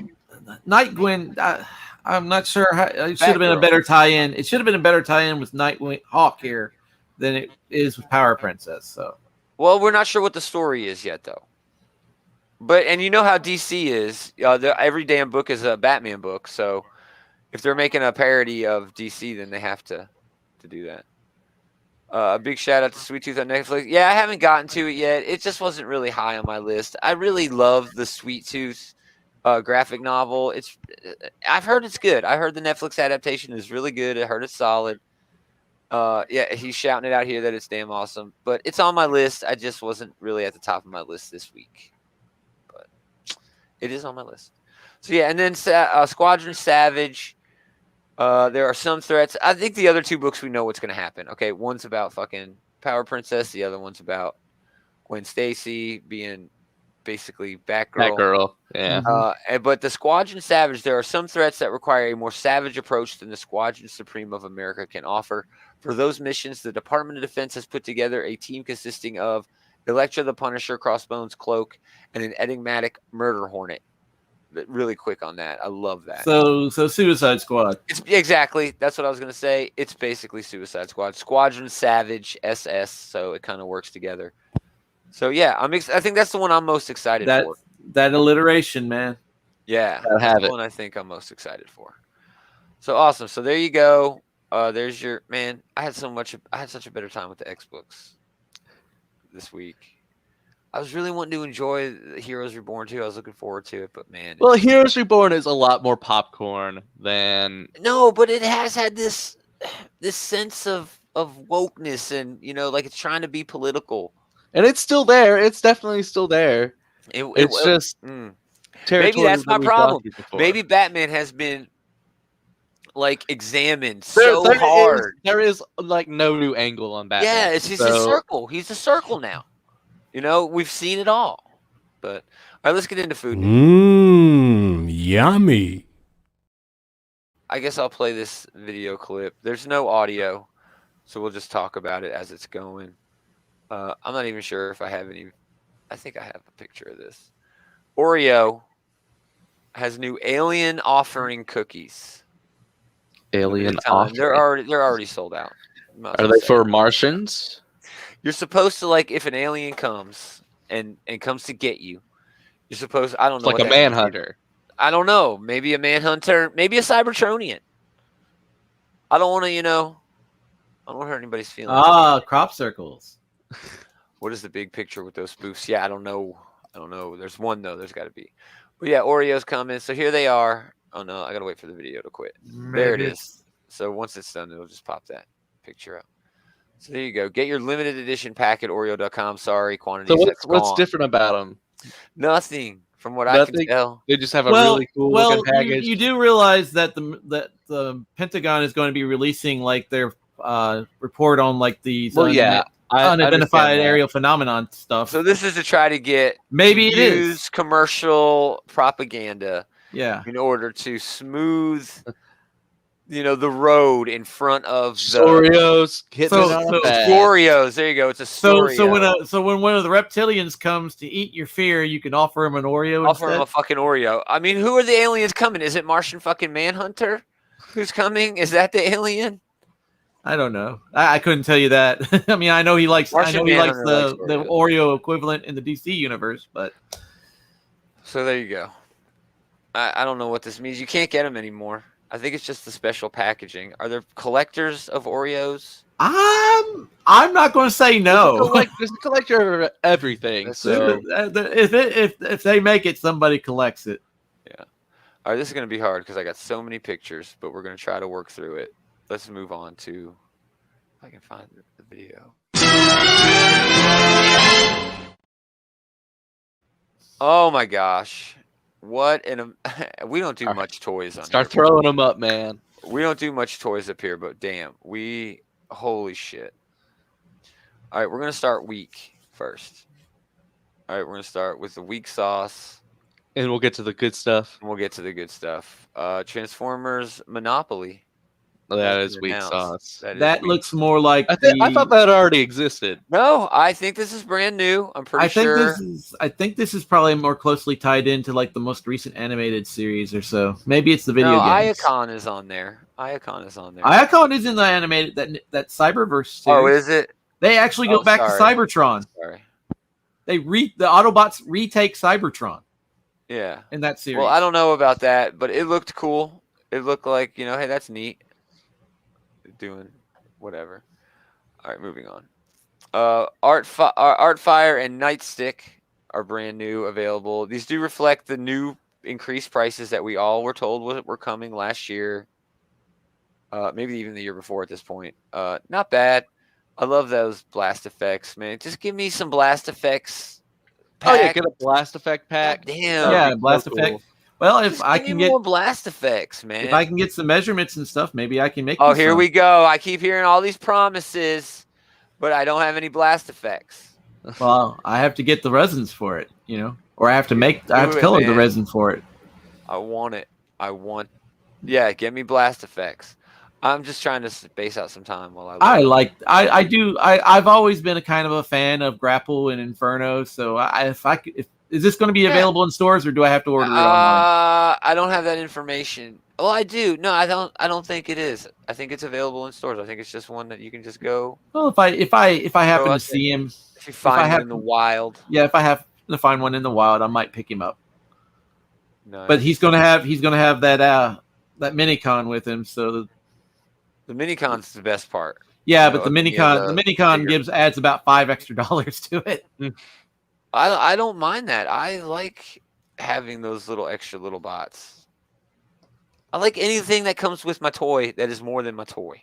Nightwing. I'm not sure how it should have been a better tie-in. It should have been a better tie-in with Nightwing Hawk here than it is with Power Princess. So, well, we're not sure what the story is yet, though. But and you know how DC is. Every damn book is a Batman book. So if they're making a parody of DC, then they have to do that. A big shout out to Sweet Tooth on Netflix. Yeah, I haven't gotten to it yet. It just wasn't really high on my list. I really love the Sweet Tooth graphic novel. I've heard it's good. I heard the Netflix adaptation is really good. I heard it's solid. Yeah, he's shouting it out here that it's damn awesome. But it's on my list. I just wasn't really at the top of my list this week. But it is on my list. So yeah, and then Squadron Savage. There are some threats. I think the other two books we know what's going to happen. Okay, one's about fucking Power Princess. The other one's about Gwen Stacy being basically Batgirl. Batgirl, yeah. But the Squadron Savage, there are some threats that require a more savage approach than the Squadron Supreme of America can offer. For those missions, the Department of Defense has put together a team consisting of Elektra the Punisher, Crossbones Cloak, and an enigmatic Murder Hornet. Really quick on that. I love that. So Suicide Squad. Exactly. That's what I was going to say. It's basically Suicide Squad. Squadron Savage SS. So it kind of works together. So yeah, I think that's the one I'm most excited for. That alliteration, man. Yeah, that's the one I think I'm most excited for. So awesome. So there you go. There's your man. I had such a better time with the X books this week. I was really wanting to enjoy Heroes Reborn too. I was looking forward to it, but man. Well, Heroes Reborn is a lot more popcorn than but it has had this sense of wokeness and like it's trying to be political. And it's still there. It's definitely still there. It's just maybe that's my problem. Maybe Batman has been like examined so hard. There is like no new angle on Batman. Yeah, he's a circle. He's a circle now. We've seen it all. But all right, let's get into food. Yummy. I guess I'll play this video clip. There's no audio, so we'll just talk about it as it's going. I'm not even sure if I have any. I think I have a picture of this. Oreo has new alien offering cookies. Alien offering. They're already sold out. Are they for Martians? You're supposed to if an alien comes and comes to get you. You're supposed. I don't know. Like a manhunter. I don't know. Maybe a manhunter. Maybe a Cybertronian. I don't want to. I don't want to hurt anybody's feelings. Crop circles. What is the big picture with those spoofs? Yeah, I don't know. There's one though. There's got to be. But yeah, Oreo's coming. So here they are. Oh no, I gotta wait for the video to quit. There it is. So once it's done, it'll just pop that picture up. So there you go. Get your limited edition pack at Oreo.com. Sorry, quantity. So what's different about them? Nothing, from what I can tell. They just have a really cool looking package. You do realize that the Pentagon is going to be releasing their report on these unidentified aerial phenomenon stuff. So this is to try to get commercial propaganda. Yeah. In order to smooth the road in front of the Oreos. Oreos. There you go. It's a Oreo. So when one of the reptilians comes to eat your fear, you can offer him an Oreo. Offer him a fucking Oreo. I mean, who are the aliens coming? Is it Martian fucking Manhunter who's coming? Is that the alien? I don't know. I couldn't tell you that. I mean, I know he likes. I know he likes the Oreo equivalent in the DC universe, but. So there you go. I don't know what this means. You can't get them anymore. I think it's just the special packaging. Are there collectors of Oreos? I'm not going to say no. There's a collector of everything. So if they make it, somebody collects it. Yeah. All right, this is going to be hard because I got so many pictures, but we're going to try to work through it. Let's move on to if I can find the video. Oh my gosh. What we don't do much toys on Start throwing them up, man. We don't do much toys up here, but damn, holy shit. All right, we're going to start weak first. All right, we're going to start with the weak sauce. And we'll get to the good stuff. Transformers Monopoly. That is weak sauce. That looks more like I thought that already existed. No, I think this is brand new. I'm pretty sure. I think this is probably more closely tied into like the most recent animated series or so. Maybe it's the video games. Iacon is on there. Iacon is in the animated that Cyberverse series. Oh, is it? They actually go back to Cybertron. Sorry. The Autobots retake Cybertron. Yeah. In that series. Well, I don't know about that, but it looked cool. It looked like, hey, that's neat. Doing whatever. All right, moving on. Artfire and Nightstick are brand new, available. These do reflect the new increased prices that we all were told were coming last year. Maybe even the year before at this point. Not bad. I love those blast effects, man. Just give me some blast effects pack. Oh yeah, get a blast effect pack. God damn. Yeah, blast effect. Cool. Well, if I can get more blast effects, man. If I can get some measurements and stuff, maybe I can make. Oh, here we go. I keep hearing all these promises, but I don't have any blast effects. Well, I have to get the resins for it, or I have to color the resin for it. I want it. Yeah, get me blast effects. I'm just trying to space out some time while I've always been a kind of a fan of Grapple and Inferno, so is this going to be available in stores, or do I have to order it online? I don't have that information. Well, I do. No, I don't. I don't think it is. I think it's available in stores. I think it's just one that you can just go. Well, if I happen to see him, if you find him in the wild, yeah. If I happen to find one in the wild, I might pick him up. Nice. But he's gonna have that Minicon with him. So the Minicon's the best part. Yeah, but the Minicon adds about $5 extra to it. I don't mind that. I like having those extra little bots. I like anything that comes with my toy that is more than my toy.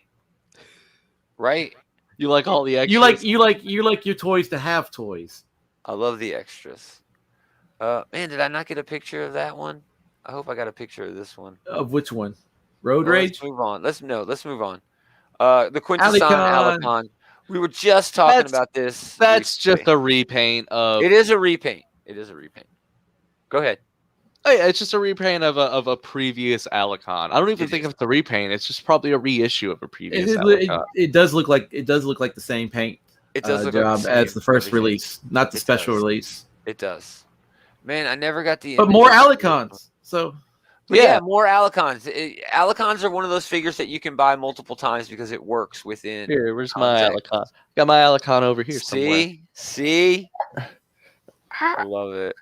Right? You like all the extras. You like your toys to have toys. I love the extras. Man, did I not get a picture of that one? I hope I got a picture of this one. Of which one? Road Rage? Let's move on. Let's move on. The Quintesson Alicon. We were just talking about this. That's just a repaint of. It is a repaint. Go ahead. Oh, yeah, it's just a repaint of a previous Alicon. I don't even think it's a repaint. It's just probably a reissue of a previous Alicon. It does look like the same paint. It does look job as the first release, not the special release. It does. Man, I never got the. But more Alicons. So. Yeah, more Alicons. Alicons are one of those figures that you can buy multiple times because it works within. Here, where's my Alicon? Got my Alicon over here somewhere. See? I love it.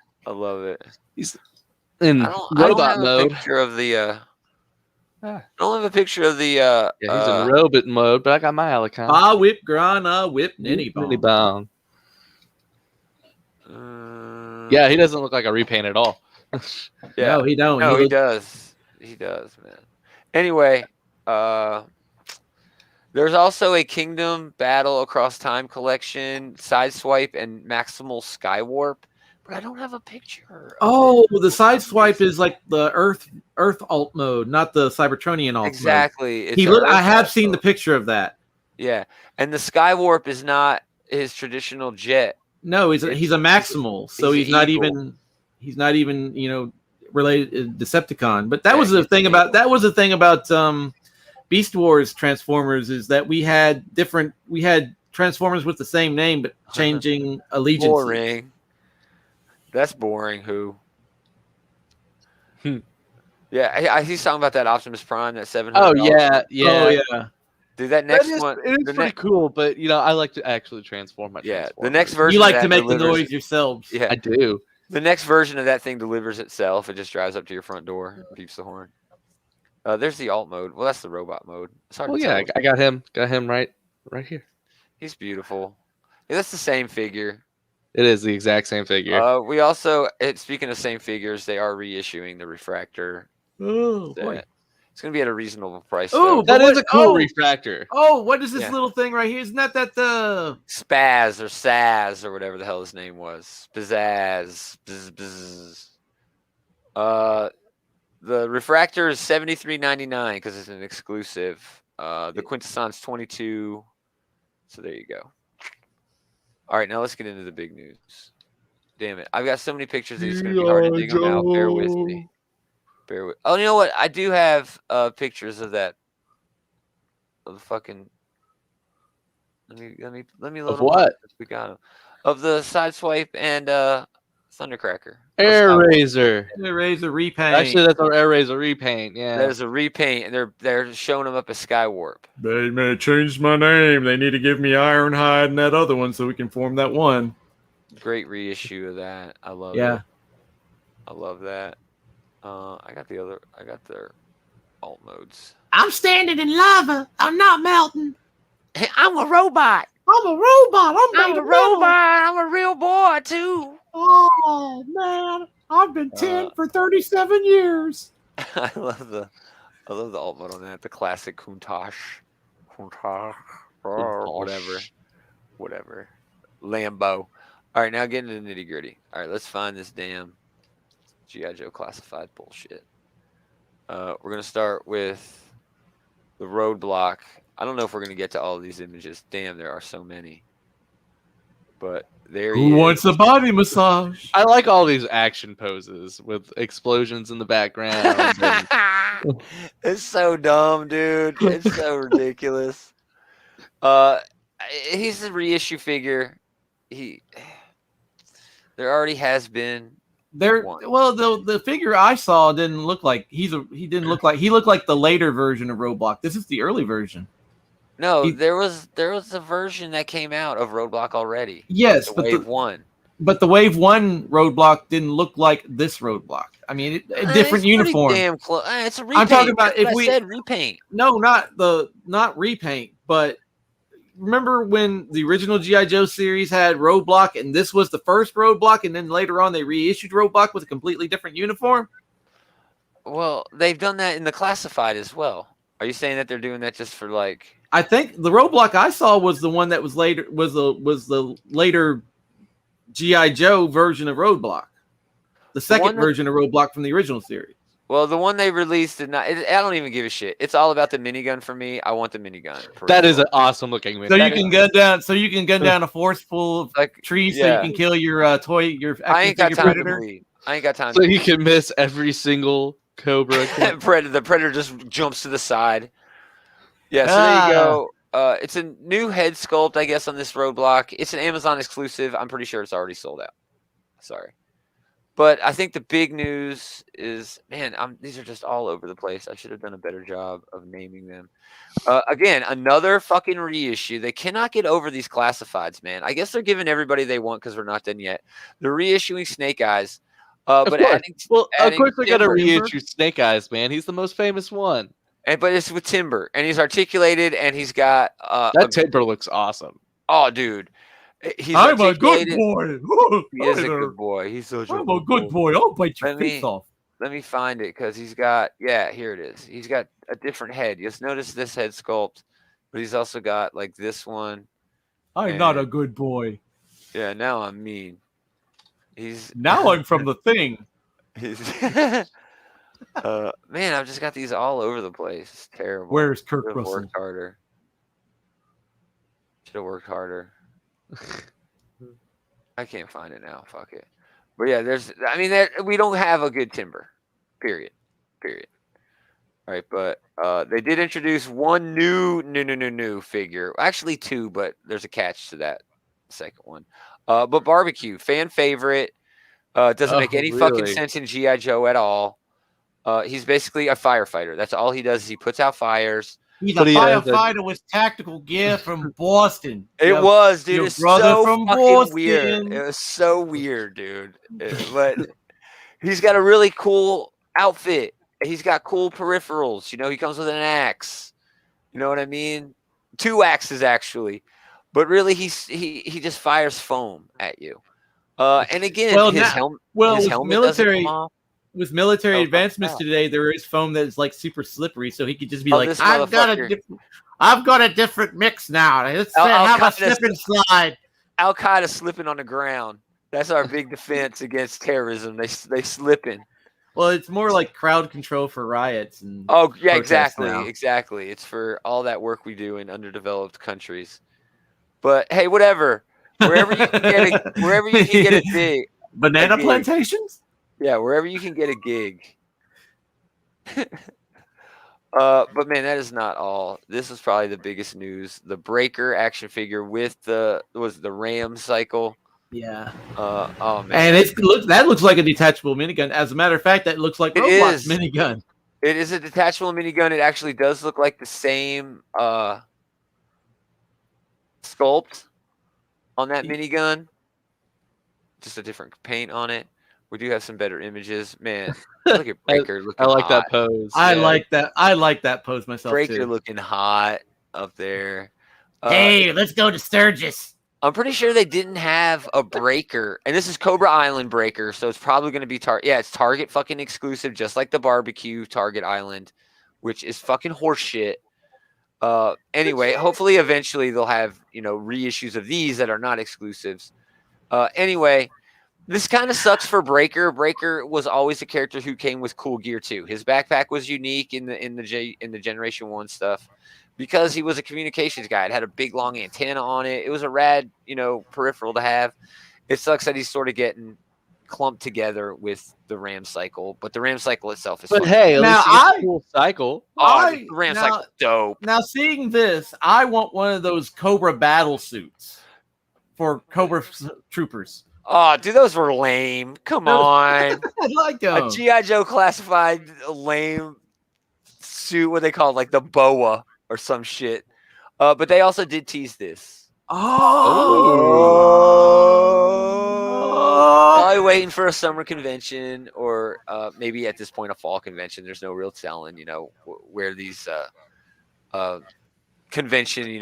He's in robot mode. I don't have a picture of the. Yeah, he's in robot mode, but I got my Alicon. Whip Grana, whip Ninny Bong. Yeah, he doesn't look like a repaint at all. Yeah, no, he don't. No, he does. He does, man. Anyway, there's also a Kingdom Battle Across Time collection, Sideswipe and Maximal Skywarp, but I don't have a picture. Oh, the Sideswipe is like the Earth alt mode, not the Cybertronian alt exactly. mode. I have seen the picture of that. Yeah, and the Skywarp is not his traditional jet. No, he's a Maximal, so he's not even. He's not even, related to Decepticon. But that was the thing about Beast Wars Transformers is that we had Transformers with the same name but changing allegiance. Boring. That's boring. Who? Yeah, he's talking about that Optimus Prime, that $700. Oh yeah. Oh yeah. Dude, that next one. It is pretty cool, but I like to actually transform my. Yeah, the next version. You like to make the noise yourselves. Yeah, I do. The next version of that thing delivers itself. It just drives up to your front door and beeps the horn. There's the alt mode. Well, that's the robot mode. It's hard to tell. I got him. Got him right here. He's beautiful. Yeah, that's the same figure. It is the exact same figure. We also, speaking of same figures, they are reissuing the Refractor. Oh, boy. It's going to be at a reasonable price. Oh, that is a cool refractor. Oh, what is this little thing right here? Isn't that the Spaz or Saz or whatever the hell his name was? Pizzazz. The refractor is $73.99 because it's an exclusive. The Quintesson's $22. So there you go. All right, now let's get into the big news. Damn it. I've got so many pictures that it's going to be hard to dig them out. Bear with me. Oh, you know what? I do have pictures of that. the fucking. Let me load Of them what? up. We got them. Of the Sideswipe and Thundercracker. Airazor. Airazor repaint. Actually, that's our Airazor repaint. Yeah. There's a repaint, and they're showing them up as Skywarp. They may change my name. They need to give me Ironhide and that other one so we can form that one. Great reissue of that. I love it. I love that. I got their alt modes. I'm standing in lava. I'm not melting. Hey, I'm a robot. I'm a robot. I'm a robot. I'm a real boy too. Oh man, I've been 10 for 37 years. I love the alt mode on that. The classic Countach, whatever. Lambo. All right, now getting into the nitty gritty. All right, let's find this damn G.I. Joe classified bullshit. We're gonna start with the roadblock. I don't know if we're gonna get to all of these images. Damn, there are so many. But there he is. Who wants a body massage? I like all these action poses with explosions in the background. It's so dumb, dude. It's so ridiculous. He's a reissue figure. There already has been. Well, the figure I saw didn't look like he looked like the later version of Roadblock. This is the early version. No, there was a version that came out of Roadblock already. Yes, but Wave 1. But the Wave 1 Roadblock didn't look like this Roadblock. I mean, a different uniform. Damn close. It's a repaint. I'm talking about I said repaint. No, not repaint, but remember when the original G.I. Joe series had Roadblock and this was the first Roadblock and then later on they reissued Roadblock with a completely different uniform? Well, they've done that in the classified as well. Are you saying that they're doing that just for like? I think the Roadblock I saw was the one that was later was the later G.I. Joe version of Roadblock, the second version of Roadblock from the original series. Well, the one they released did not. I don't even give a shit. It's all about the minigun for me. I want the minigun. That is an awesome looking minigun. So you can gun down a forest full of trees so you can kill your toy. Your I ain't got time to bleed. I ain't got time. So you can miss every single Cobra. The predator just jumps to the side. Yeah, so there you go. It's a new head sculpt, I guess, on this Roadblock. It's an Amazon exclusive. I'm pretty sure it's already sold out. Sorry. But I think the big news is, man, these are just all over the place. I should have done a better job of naming them. Again, another fucking reissue. They cannot get over these classifieds, man. I guess they're giving everybody they want because we're not done yet. They're reissuing Snake Eyes. Of course they got to reissue Snake Eyes, man. He's the most famous one. But it's with Timber, and he's articulated, and he's got that Timber looks awesome. Oh, dude, I'm a good boy. He is a good boy. He's such I'm a good boy. I'll bite your face off. Let me find it because he's got. Yeah, here it is. He's got a different head. Just notice this head sculpt, but he's also got like this one. I'm not a good boy. Yeah, now I'm mean. Now I'm from the Thing. Man, I've just got these all over the place. It's terrible. Where's Kirk Russell? Should have worked harder. I can't find it now. Fuck it. But yeah, we don't have a good Timber. Period. All right, but they did introduce one new figure. Actually, two, but there's a catch to that second one. But Barbecue, fan favorite. Doesn't make any fucking sense in G.I. Joe at all. He's basically a firefighter. That's all he does is he puts out fires. He's a firefighter with tactical gear from Boston. It was, dude. It's so fucking weird. It was so weird, dude. But he's got a really cool outfit. He's got cool peripherals. You know, he comes with an axe. You know what I mean? 2 axes, actually. But really, he just fires foam at you. And again, his helmet doesn't come off. With military advancements today, there is foam that is like super slippery, so he could just be like, "I've got a different mix now. Let's have a slip and slide." Al Qaeda slipping on the ground. That's our big defense against terrorism. They slipping. Well, it's more like crowd control for riots and. Oh yeah, exactly. It's for all that work we do in underdeveloped countries. But hey, whatever. Wherever you can get a gig. Banana plantations. Yeah, wherever you can get a gig. But man, that is not all. This is probably the biggest news. The Breaker action figure with the Ram cycle. Yeah. Oh man. And that looks like a detachable minigun. As a matter of fact, that looks like Roblox minigun. It is a detachable minigun. It actually does look like the same sculpt on that minigun. Just a different paint on it. We do have some better images. Man, look at Breaker looking I like hot. that pose. I like that. I like that pose myself Breaker too. looking hot up there. Hey, let's go to Sturgis. I'm pretty sure they didn't have a Breaker. And this is Cobra Island Breaker, so it's probably going to be Target. Yeah, it's Target fucking exclusive, just like the barbecue Target Island, which is fucking horseshit. Anyway, hopefully eventually they'll have, reissues of these that are not exclusives. Anyway, this kind of sucks for Breaker. Breaker was always a character who came with cool gear too. His backpack was unique in the Generation 1 stuff because he was a communications guy. It had a big long antenna on it. It was a rad, peripheral to have. It sucks that he's sort of getting clumped together with the Ram cycle, but the Ram cycle itself is. But hey, at least you get a cool cycle. The Ram cycle, dope. Now seeing this, I want one of those Cobra battle suits for Cobra troopers. Oh, dude, those were lame. Come on. I like them. A G.I. Joe classified lame suit, what they call it, like the boa or some shit. But they also did tease this. Probably waiting for a summer convention or maybe at this point a fall convention. There's no real telling, where these convention,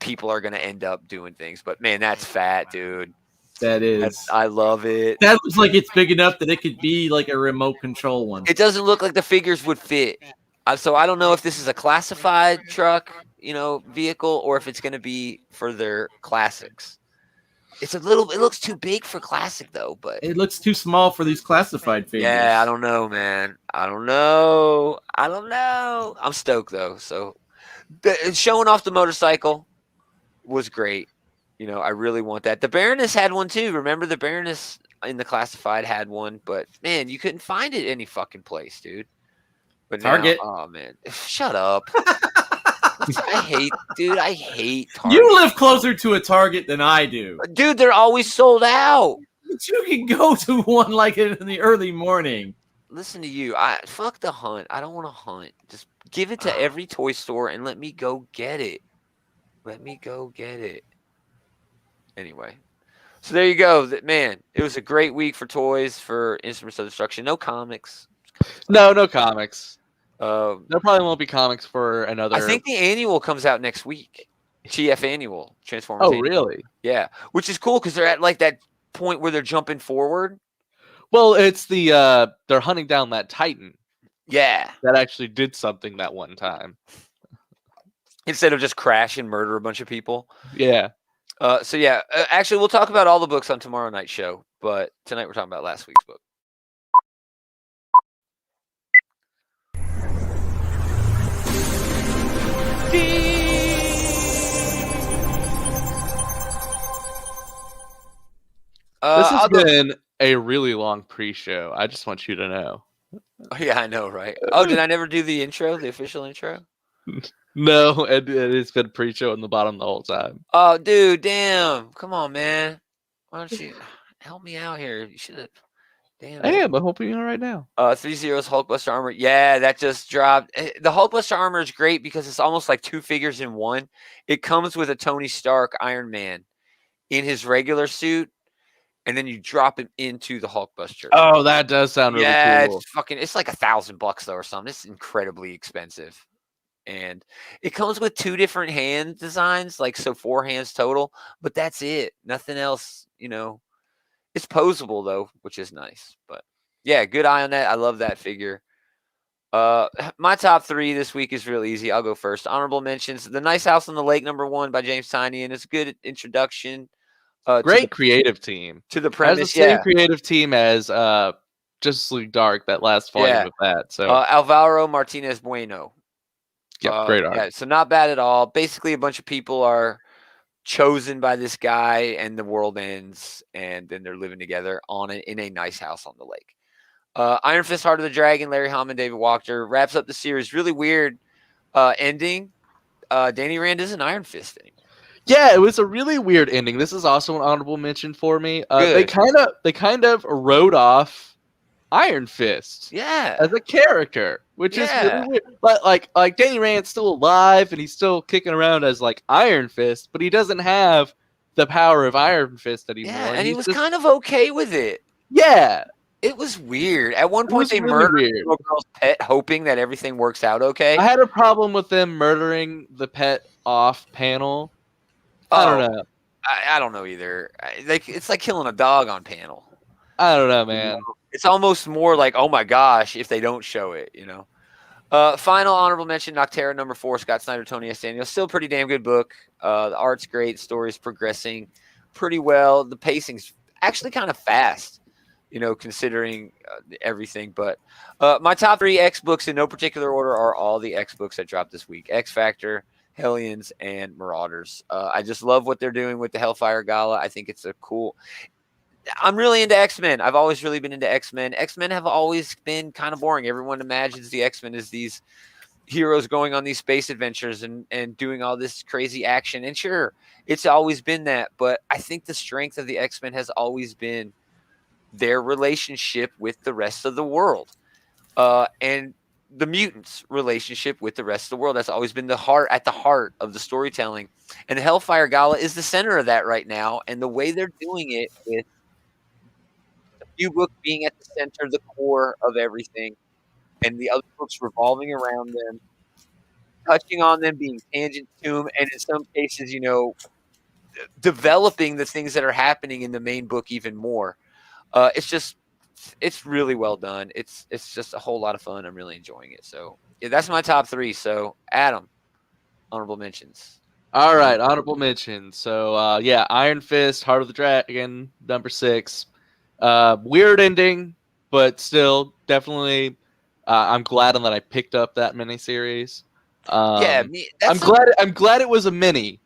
people are going to end up doing things. But man, that's fat, dude. That is. I love it. That looks like it's big enough that it could be like a remote control one. It doesn't look like the figures would fit. So I don't know if this is a classified truck, vehicle, or if it's going to be for their classics. It looks too big for classic though, but it looks too small for these classified figures. Yeah, I don't know, man. I don't know. I'm stoked though. So showing off the motorcycle was great. I really want that. The Baroness had one too. Remember the Baroness in the classified had one, but man, you couldn't find it any fucking place, dude. But Target. Now, oh man, shut up. I hate Target. You live closer to a Target than I do. Dude, they're always sold out. But you can go to one like in the early morning. Listen to you. Fuck the hunt. I don't want to hunt. Just give it to every toy store and let me go get it. Anyway, so there you go. Man, it was a great week for toys, for Instruments of Destruction. No comics. No comics. There probably won't be comics for another. I think the annual comes out next week. TF Annual, Transformers. Oh, annual. Really? Yeah, which is cool because they're at like that point where they're jumping forward. Well, it's the they're hunting down that Titan. Yeah, that actually did something that one time instead of just crash and murder a bunch of people. Yeah. So yeah, actually, we'll talk about all the books on tomorrow night's show, but tonight we're talking about last week's book. This has been a really long pre-show. I just want you to know. Oh, yeah, I know, right? Oh, did I never do the intro, the official intro? No, it's been pre-show in the bottom the whole time. Oh, dude, damn. Come on, man. Why don't you help me out here? You should have. Damn. I am. I'm helping you right now. 3-0's Hulkbuster armor. Yeah, that just dropped. The Hulkbuster armor is great because it's almost like two figures in one. It comes with a Tony Stark Iron Man in his regular suit, and then you drop him into the Hulkbuster. Oh, that does sound really cool. It's like $1,000 though or something. It's incredibly expensive. And it comes with 2 different hand designs, like so 4 hands total, but that's it. Nothing else, It's posable though, which is nice. But yeah, good eye on that. I love that figure. My top 3 this week is real easy. I'll go first. Honorable mentions: The Nice House on the Lake, #1 by James Tynion. It's a good introduction. Great creative team to the premise. Has the same creative team as Justice League Dark, that last volume of that. So Alvaro Martinez Bueno. Yeah, great art. Yeah, so not bad at all. Basically, a bunch of people are chosen by this guy, and the world ends, and then they're living together in a nice house on the lake. Iron Fist, Heart of the Dragon, Larry Hama, David Wachter wraps up the series. Really weird ending. Danny Rand isn't Iron Fist anymore. Yeah, it was a really weird ending. This is also an honorable mention for me. They kind of wrote off Iron Fist, as a character, which is really weird. But like Danny Rand's still alive and he's still kicking around as like Iron Fist, but he doesn't have the power of Iron Fist anymore. Yeah, and he was kind of okay with it. Yeah. It was weird. At one point, they murdered the little girl's pet, hoping that everything works out okay. I had a problem with them murdering the pet off panel. I don't know. I don't know either. It's like killing a dog on panel. I don't know, man. You know? It's almost more like, oh my gosh, if they don't show it, you know. Final honorable mention, Noctera #4, Scott Snyder, Tony S. Daniels. Still a pretty damn good book. The art's great. Story's progressing pretty well. The pacing's actually kind of fast, you know, considering everything. But my top 3 X books in no particular order are all the X books that dropped this week. X Factor, Hellions, and Marauders. I just love what they're doing with the Hellfire Gala. I think it's a cool... I'm really into X-Men. I've always really been into X-Men. X-Men have always been kind of boring. Everyone imagines the X-Men as these heroes going on these space adventures and doing all this crazy action. And sure, it's always been that. But I think the strength of the X-Men has always been their relationship with the rest of the world. And the mutants' relationship with the rest of the world. That's always been at the heart of the storytelling. And the Hellfire Gala is the center of that right now. And the way they're doing it with few books being at the center, the core of everything, and the other books revolving around them, touching on them, being tangent to them, and in some cases, you know, developing the things that are happening in the main book even more. It's really well done. It's just a whole lot of fun. I'm really enjoying it. So yeah, that's my top 3. So Adam, honorable mentions. All right, honorable mentions. So Iron Fist, Heart of the Dragon, #6. Weird ending, but still definitely. I'm glad that I picked up that miniseries. I'm glad it was a mini.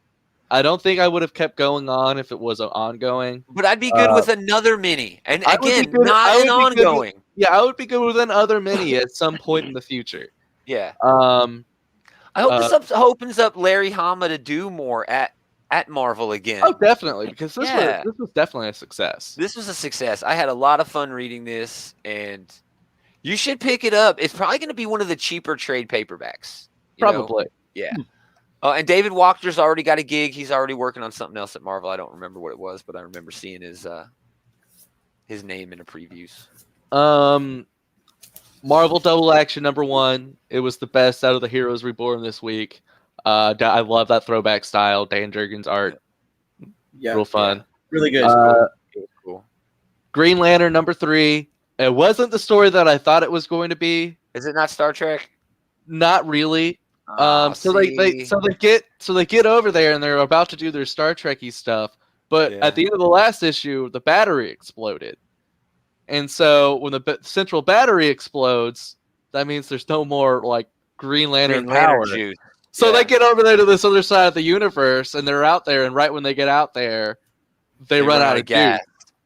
I don't think I would have kept going on if it was an ongoing. But I'd be good with another mini, and again, not an ongoing. I would be good with another mini at some point in the future. Yeah. I hope this opens up Larry Hama to do more at Marvel again. Oh, definitely, because this was definitely a success. This was a success. I had a lot of fun reading this, and you should pick it up. It's probably going to be one of the cheaper trade paperbacks. Probably. Yeah. And David Wachter's already got a gig. He's already working on something else at Marvel. I don't remember what it was, but I remember seeing his name in the previews. Marvel Double Action #1. It was the best out of the Heroes Reborn this week. I love that throwback style. Dan Jurgens' art. Yeah. Real fun. Yeah. Really good. Cool. Green Lantern #3. It wasn't the story that I thought it was going to be. Is it not Star Trek? Not really. So they get over there and they're about to do their Star Trek-y stuff, but at the end of the last issue, the battery exploded, and so when the central battery explodes, that means there's no more like Green Lantern power. Juice. So they get over there to this other side of the universe, and they're out there, and right when they get out there, they run out of gas.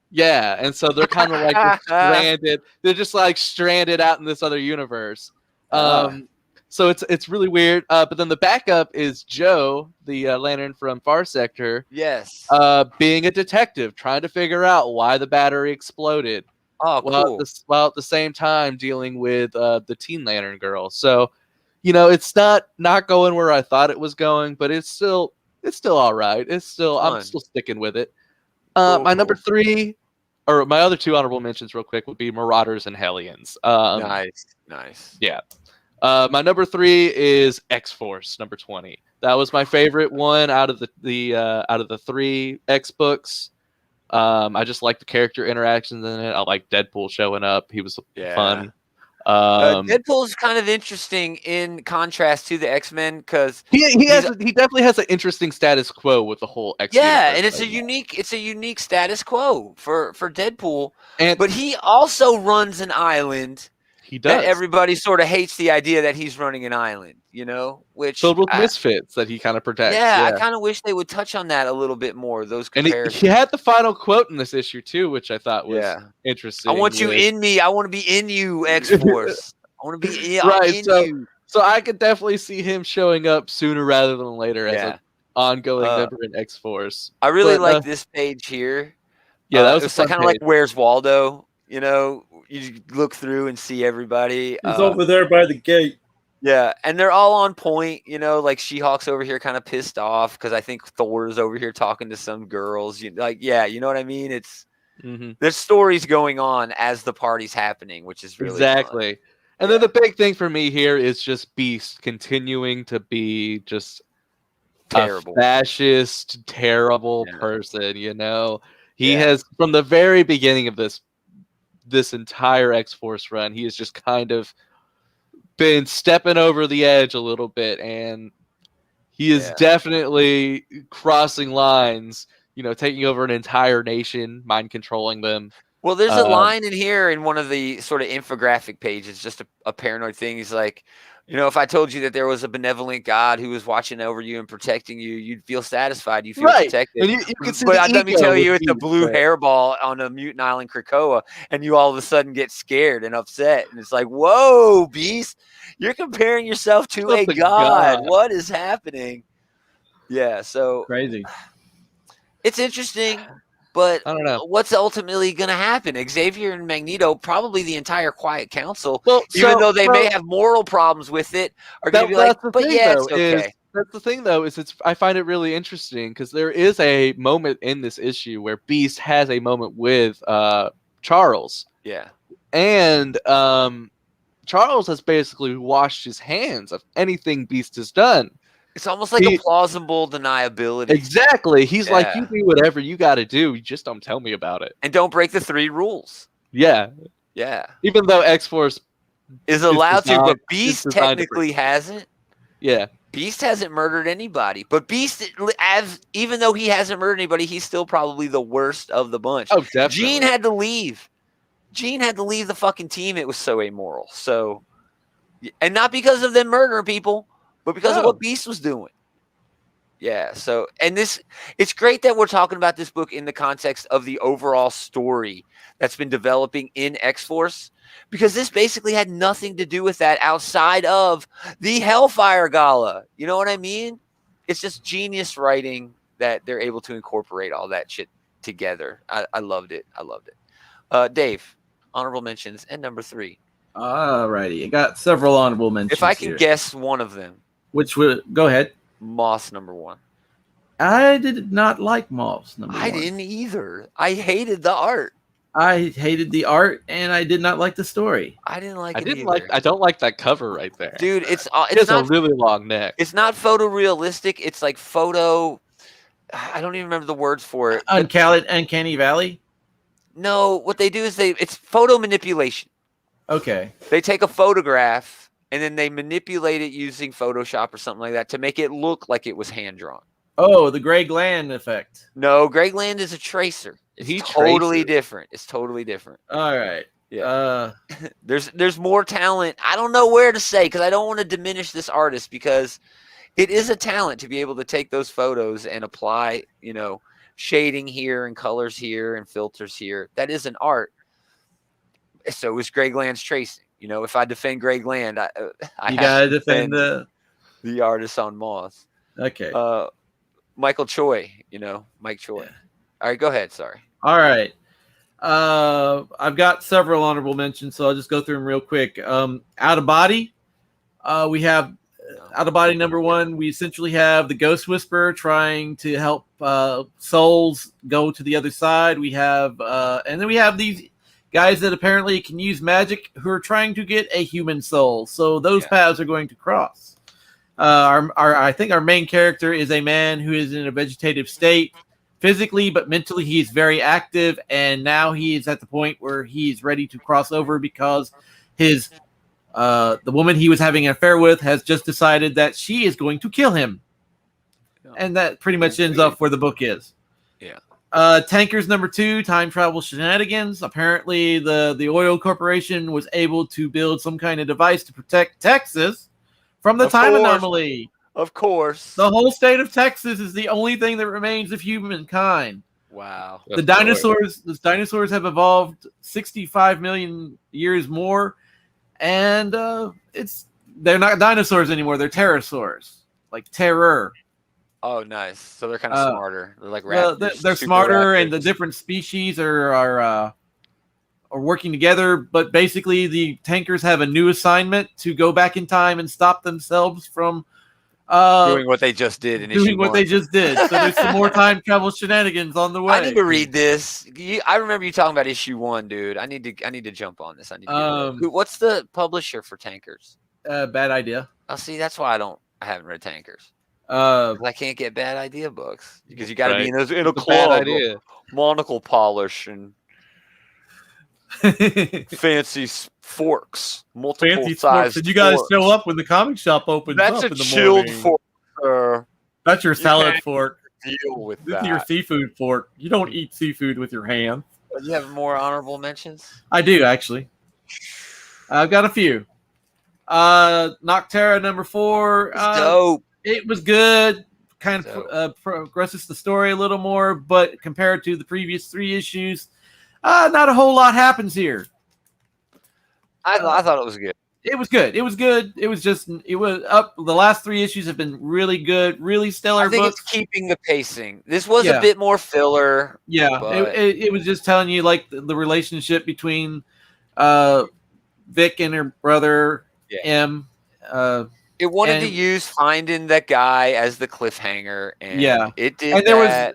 Yeah, and so they're kind of like stranded. They're just like stranded out in this other universe. So it's really weird. But then the backup is Joe, the Lantern from Far Sector. Yes. Being a detective, trying to figure out why the battery exploded. Oh, cool. While at the same time dealing with the Teen Lantern girl. So, you know, it's not going where I thought it was going, but it's still all right. It's still I'm still sticking with it. My number 3, or my other 2 honorable mentions, real quick, would be Marauders and Hellions. Nice. Yeah. My number 3 is X-Force, #20. That was my favorite one out of the 3 X books. I just like the character interactions in it. I like Deadpool showing up. He was fun. Deadpool's kind of interesting in contrast to the X-Men because he definitely has an interesting status quo with the whole X. Yeah, and it's a unique status quo for Deadpool. But he also runs an island. He does. That everybody sort of hates the idea that he's running an island, which filled with misfits that he kind of protects. Yeah, I kind of wish they would touch on that a little bit more. Those comparisons. And he had the final quote in this issue too, which I thought was interesting. I want you in me. I want to be in you, X-Force. I want to be in you. So I could definitely see him showing up sooner rather than later as an ongoing member in X-Force. I really like this page here. Yeah, that was kind of like Where's Waldo? You look through and see everybody. He's over there by the gate. Yeah, and they're all on point. Like She-Hulk's over here kind of pissed off because I think Thor's over here talking to some girls. You know what I mean? It's there's stories going on as the party's happening, which is really exactly. Fun. And then the big thing for me here is just Beast continuing to be just terrible, a fascist, terrible person. He has from the very beginning of this entire X-Force run, he has just kind of been stepping over the edge a little bit, and he is definitely crossing lines, taking over an entire nation, mind controlling them. Well, there's a line in here in one of the sort of infographic pages, just a paranoid thing. He's like, if I told you that there was a benevolent God who was watching over you and protecting you, you'd feel satisfied. You feel protected. And you can see but let me tell you, it's a blue hairball on a mutant island, Krakoa, and you all of a sudden get scared and upset. And it's like, whoa, Beast, you're comparing yourself to a god. What is happening? Yeah, so crazy. It's interesting. But I don't know what's ultimately going to happen. Xavier and Magneto, probably the entire Quiet Council, even though they may have moral problems with it, are going to be like, but it's okay. That's the thing, though, is I find it really interesting because there is a moment in this issue where Beast has a moment with Charles. Yeah. And Charles has basically washed his hands of anything Beast has done. It's almost like a plausible deniability. Exactly. He's like, you do whatever you got to do. You just don't tell me about it. And don't break the 3 rules. Yeah. Yeah. Even though X-Force is allowed to, but Beast technically hasn't. Yeah. Beast hasn't murdered anybody. But Beast, even though he hasn't murdered anybody, he's still probably the worst of the bunch. Oh, definitely. Jean had to leave. Jean had to leave the fucking team. It was so amoral. So, and not because of them murdering people, but because of what Beast was doing. Yeah, so, and it's great that we're talking about this book in the context of the overall story that's been developing in X-Force, because this basically had nothing to do with that outside of the Hellfire Gala. You know what I mean? It's just genius writing that they're able to incorporate all that shit together. I loved it. I loved it. Dave, honorable mentions and number 3. All righty. I got several honorable mentions. If I can guess one of them. Which would go ahead. Moss number 1. I did not like Moss number 1. I didn't either. I hated the art. I hated the art, and I did not like the story. I didn't like it either. I don't like that cover right there, dude. It's not a really long neck. It's not photorealistic. It's like photo. I don't even remember the words for it. Uncanny Valley. No, what they do is it's photo manipulation. Okay. They take a photograph and then they manipulate it using Photoshop or something like that to make it look like it was hand drawn. Oh, the Greg Land effect. No, Greg Land is a tracer. It's totally different. It's totally different. All right. Yeah. There's more talent. I don't know where to say because I don't want to diminish this artist because it is a talent to be able to take those photos and apply, shading here and colors here and filters here. That is an art. So is Greg Land's tracing. If I defend Greg Land, I gotta defend the artist on Moss. Okay. Michael Choi, Mike Choi. Yeah. All right, go ahead. Sorry. All right. I've got several honorable mentions, so I'll just go through them real quick. Out of Body. We have Out of Body number 1. We essentially have the Ghost Whisperer trying to help souls go to the other side. We have, and then we have these guys that apparently can use magic who are trying to get a human soul. So those paths are going to cross. I think our main character is a man who is in a vegetative state physically, but mentally he's very active. And now he is at the point where he's ready to cross over because the woman he was having an affair with has just decided that she is going to kill him. And that pretty much ends up where the book is. Yeah. Tankers number 2, time travel shenanigans. Apparently, the oil corporation was able to build some kind of device to protect Texas from the time anomaly. Of course. The whole state of Texas is the only thing that remains of humankind. Wow. The dinosaurs have evolved 65 million years more, and they're not dinosaurs anymore. They're pterosaurs, like terror. Oh, nice. So they're kind of smarter. They're like raptors. They're smarter, raptors. And the different species are working together. But basically, the tankers have a new assignment to go back in time and stop themselves from doing what they just did in issue 1. They just did. So there's some more time travel shenanigans on the way. I need to read this. I remember you talking about issue 1, dude. I need to jump on this. I need to what's the publisher for Tankers? Bad Idea. Oh, see, that's why I haven't read Tankers. I can't get Bad Idea books because you got to be in a club, monocle polish and fancy forks, multiple size. And you guys show up when the comic shop opens. That's up a chilled fork. That's your salad fork. Deal with this that. Is your seafood fork. You don't eat seafood with your hand. Do you have more honorable mentions? I do actually. I've got a few. Noctera number 4. Dope. It was good. Kind of progresses the story a little more, but compared to the previous 3 issues, not a whole lot happens here. I thought it was good. It was good. It was up. The last 3 issues have been really good, really stellar. I think books. It's keeping the pacing. This was a bit more filler. Yeah, it was just telling you like the relationship between Vic and her brother M. It wanted to use finding that guy as the cliffhanger, and it did. And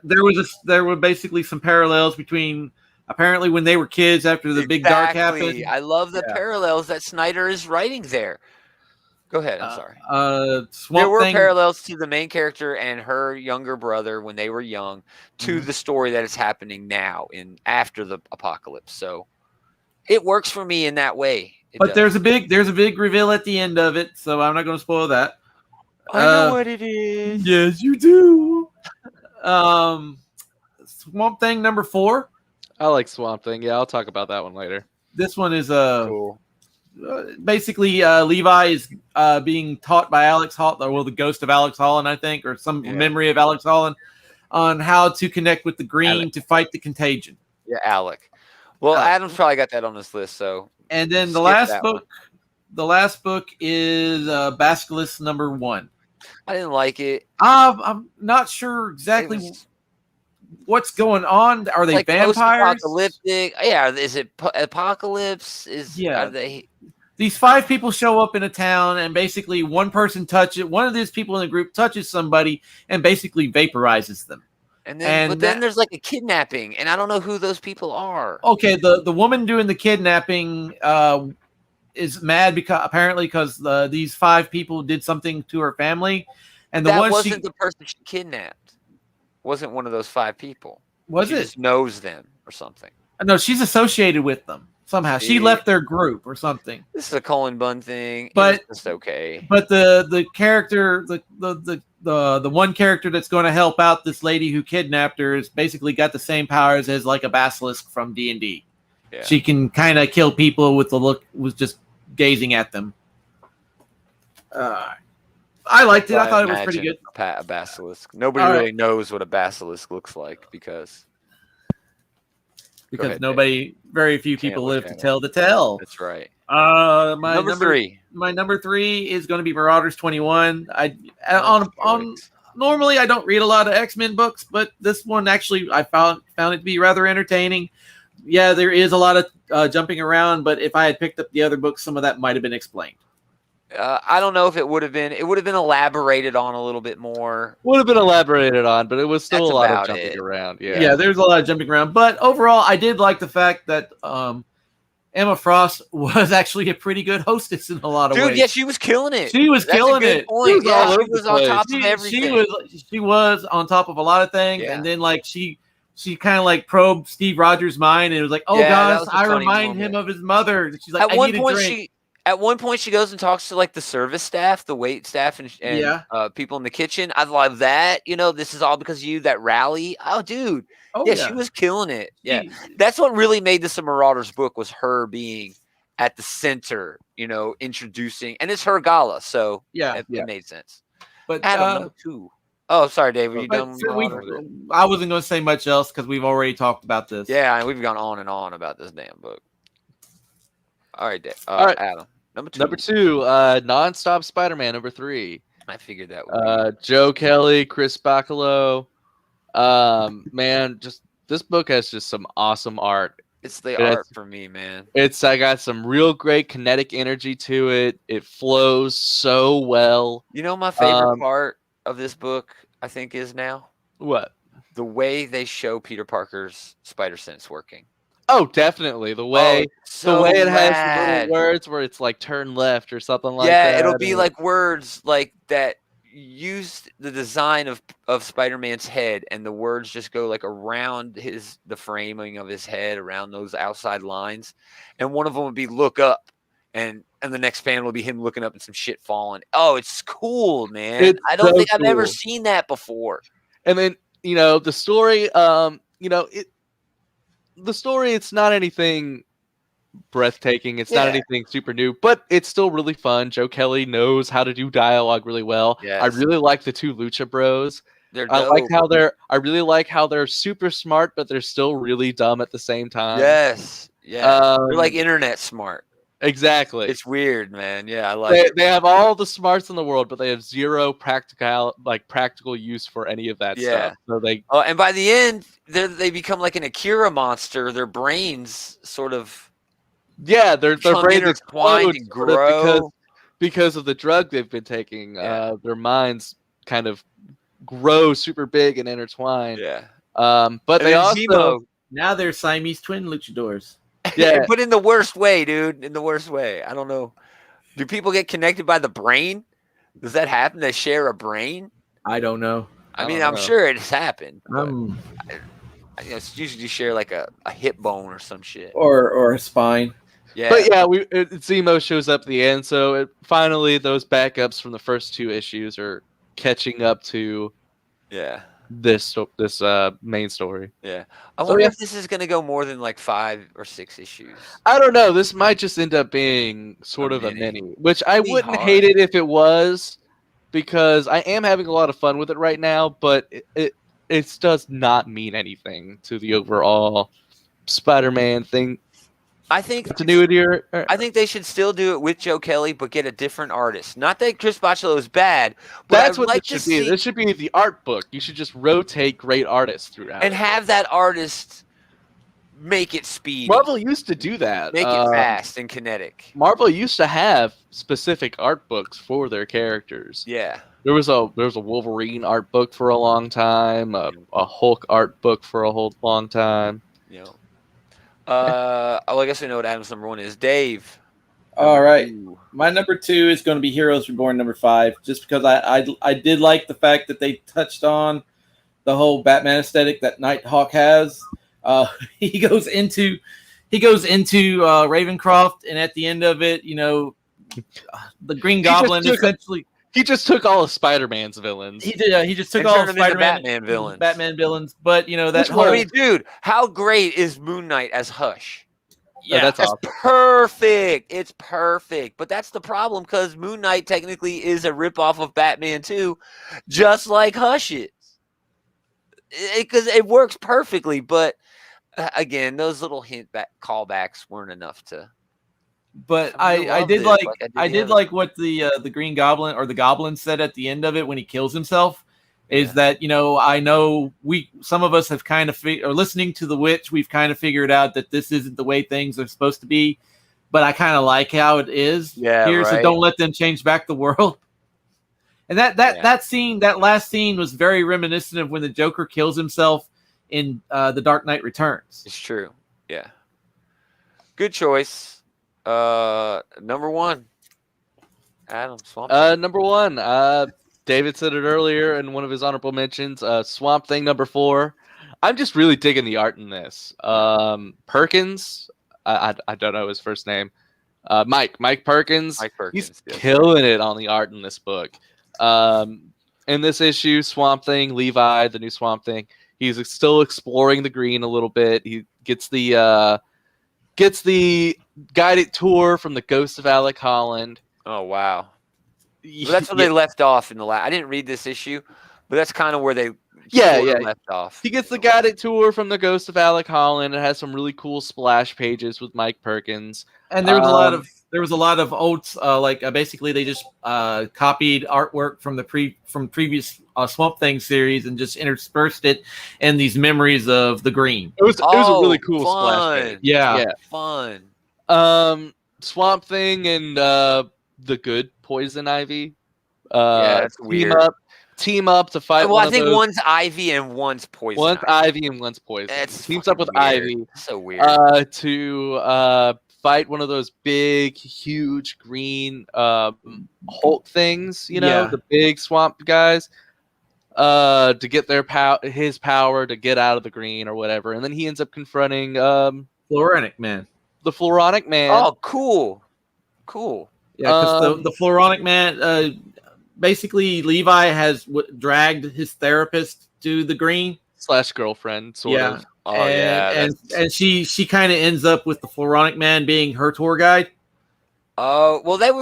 there were basically some parallels between apparently when they were kids after the big dark happened. I love the parallels that Snyder is writing there. Go ahead. I'm sorry. There were parallels to the main character and her younger brother when they were young to the story that is happening now after the apocalypse. So it works for me in that way. But there's a big reveal at the end of it, so I'm not going to spoil that. I know what it is. Yes, you do. Swamp Thing number 4. I like Swamp Thing. Yeah, I'll talk about that one later. This one is cool. Basically, Levi is being taught by Alex Holland, the ghost of Alex Holland, I think, or some memory of Alex Holland, on how to connect with the Green to fight the contagion. Yeah, Alec. Well, Adam's probably got that on his list, so. And then the last book is Basilisk number 1. I didn't like it. I'm not sure exactly what's going on. Are they vampires? Apocalyptic? Yeah. Is it apocalypse? Are they? These 5 people show up in a town, and basically one of these people in the group touches somebody and basically vaporizes them. But then there's like a kidnapping, and I don't know who those people are. Okay, the woman doing the kidnapping is mad because these 5 people did something to her family, and that wasn't the person she kidnapped. Wasn't one of those 5 people. She just knows them or something. No, she's associated with them somehow. She left their group or something. This is a Colin Bunn thing. But it's just okay. But the character, the one character that's going to help out this lady who kidnapped her is basically got the same powers as like a basilisk from D&D. Yeah. She can kind of kill people with just gazing at them. I liked it. I thought it was pretty good. A basilisk. Nobody really knows what a basilisk looks like because very few people live to tell the tale. That's right. My number 3. My number 3 is going to be Marauders 21. Normally I don't read a lot of X-Men books, but this one actually I found it to be rather entertaining. Yeah, there is a lot of jumping around, but if I had picked up the other books, some of that might have been explained. I don't know if it would have been. It would have been elaborated on a little bit more. Would have been elaborated on, but it was still a lot of jumping around. Yeah, there's a lot of jumping around. But overall, I did like the fact that Emma Frost was actually a pretty good hostess in a lot of ways. Dude, yeah, she was killing it. She was killing it. She was on top of everything. She was on top of a lot of things, and then like she kind of like probed Steve Rogers' mind, and it was like, oh gosh, I remind him of his mother. She's like, I need a drink. At one point, she goes and talks to like the service staff, the wait staff, and people in the kitchen. I love that. This is all because of you. That rally. Oh, dude. Oh, yeah, she was killing it. Yeah, that's what really made this a Marauders book, was her being at the center. Introducing, and it's her gala, so it made sense. But Adam, number 2. Oh, sorry, Dave. Are you done? I wasn't going to say much else because we've already talked about this. Yeah, and we've gone on and on about this damn book. All right, Dave. All right, Adam. Number 2. Nonstop Spider-Man, number 3. I figured that would be. Joe Kelly, Chris Bacalo. Man, just this book has just some awesome art. It's the art for me, man. I got some real great kinetic energy to it. It flows so well. My favorite part of this book, I think, is now what? The way they show Peter Parker's spider sense working. Oh, definitely. The way it has the little words where it's like turn left or something like that. Yeah, it'll be like words like that use the design of Spider-Man's head, and the words just go like around the framing of his head, around those outside lines. And one of them would be look up, and the next panel will be him looking up and some shit falling. Oh, it's cool, man. I don't think I've ever seen that before. And then, the story, the story, it's not anything breathtaking. It's not anything super new, but it's still really fun. Joe Kelly knows how to do dialogue really well. Yes. I really like the 2 Lucha Bros. I really like how they're super smart, but they're still really dumb at the same time. Yes. Yeah. They're like internet smart. Exactly. It's weird, man. Yeah, I like it. They have all the smarts in the world, but they have zero practical use for any of that stuff. So and by the end, they become like an Akira monster. Their brains sort of their brains explode and grow because of the drug they've been taking. Their minds kind of grow super big and intertwine. Yeah. But they also now they're Siamese twin luchadors. Yeah, but in the worst way, dude. In the worst way. I don't know. Do people get connected by the brain? Does that happen? They share a brain? I don't know. I'm sure it's happened. It's usually you share like a hip bone or some shit, or a spine. Yeah, but Zemo shows up at the end, so finally those backups from the first 2 issues are catching up to this main story. Yeah. I wonder if this is going to go more than like 5 or 6 issues. I don't know. This might just end up being sort of a mini, which I wouldn't hate it if it was, because I am having a lot of fun with it right now, but it does not mean anything to the overall Spider-Man thing. I think continuity. I think they should still do it with Joe Kelly, but get a different artist. Not that Chris Bacalo is bad, but that's what it should be. This should be the art book. You should just rotate great artists throughout, and have that artist make it speedy. Marvel used to do that. Make it fast and kinetic. Marvel used to have specific art books for their characters. Yeah. There was a Wolverine art book for a long time, a Hulk art book for a whole long time. Yeah. I guess we know what Adam's number 1 is. Dave. All right. My number 2 is going to be Heroes Reborn number 5, just because I did like the fact that they touched on the whole Batman aesthetic that Nighthawk has. He goes into Ravencroft, and at the end of it, the Green Goblin essentially. He just took all of Spider-Man's villains. He did. He just took all of Spider-Man Batman villains. But that whole. I mean, dude, how great is Moon Knight as Hush? Yeah, that's awesome. Perfect. It's perfect. But that's the problem, because Moon Knight technically is a ripoff of Batman 2, just like Hush is. Because it works perfectly, but again, those little callbacks weren't enough to. But I did like what the Green Goblin or the Goblin said at the end of it when he kills himself, is that I know some of us have kind of or listening to The Witch, we've kind of figured out that this isn't the way things are supposed to be, but I kind of like how it is here. Right. So don't let them change back the world. And that last scene was very reminiscent of when the Joker kills himself in The Dark Knight Returns. It's true. Yeah. Good choice. Number 1, Adam, Swamp Thing. Number 1, David said it earlier in one of his honorable mentions. Swamp Thing number 4. I'm just really digging the art in this. Perkins, I don't know his first name. Mike Perkins. He's killing it on the art in this book. In this issue, Swamp Thing, Levi, the new Swamp Thing, he's still exploring the green a little bit. He gets the guided tour from the Ghost of Alec Holland. Oh wow! Well, that's where they left off in the last. I didn't read this issue, but that's kind of where they left off. He gets the guided tour from the Ghost of Alec Holland. It has some really cool splash pages with Mike Perkins. And there was a lot of old basically they just copied artwork from the previous Swamp Thing series and just interspersed it in these memories of the green. It was a really cool splash page. Yeah, fun. Swamp Thing and the good Poison Ivy. That's weird. Team up to fight. Well, I think one's Ivy and one's Poison. One's Ivy and one's Poison. Teams up with weird. Ivy. So weird. To fight one of those big, huge green Hulk things. The big swamp guys. To get his power to get out of the green or whatever, and then he ends up confronting Floronic Man. The Floronic Man. Oh, cool. Yeah, because the Floronic Man. Basically, Levi has dragged his therapist to the green / girlfriend, sort of. Oh, and she kind of ends up with the Floronic Man being her tour guide. Oh, well, they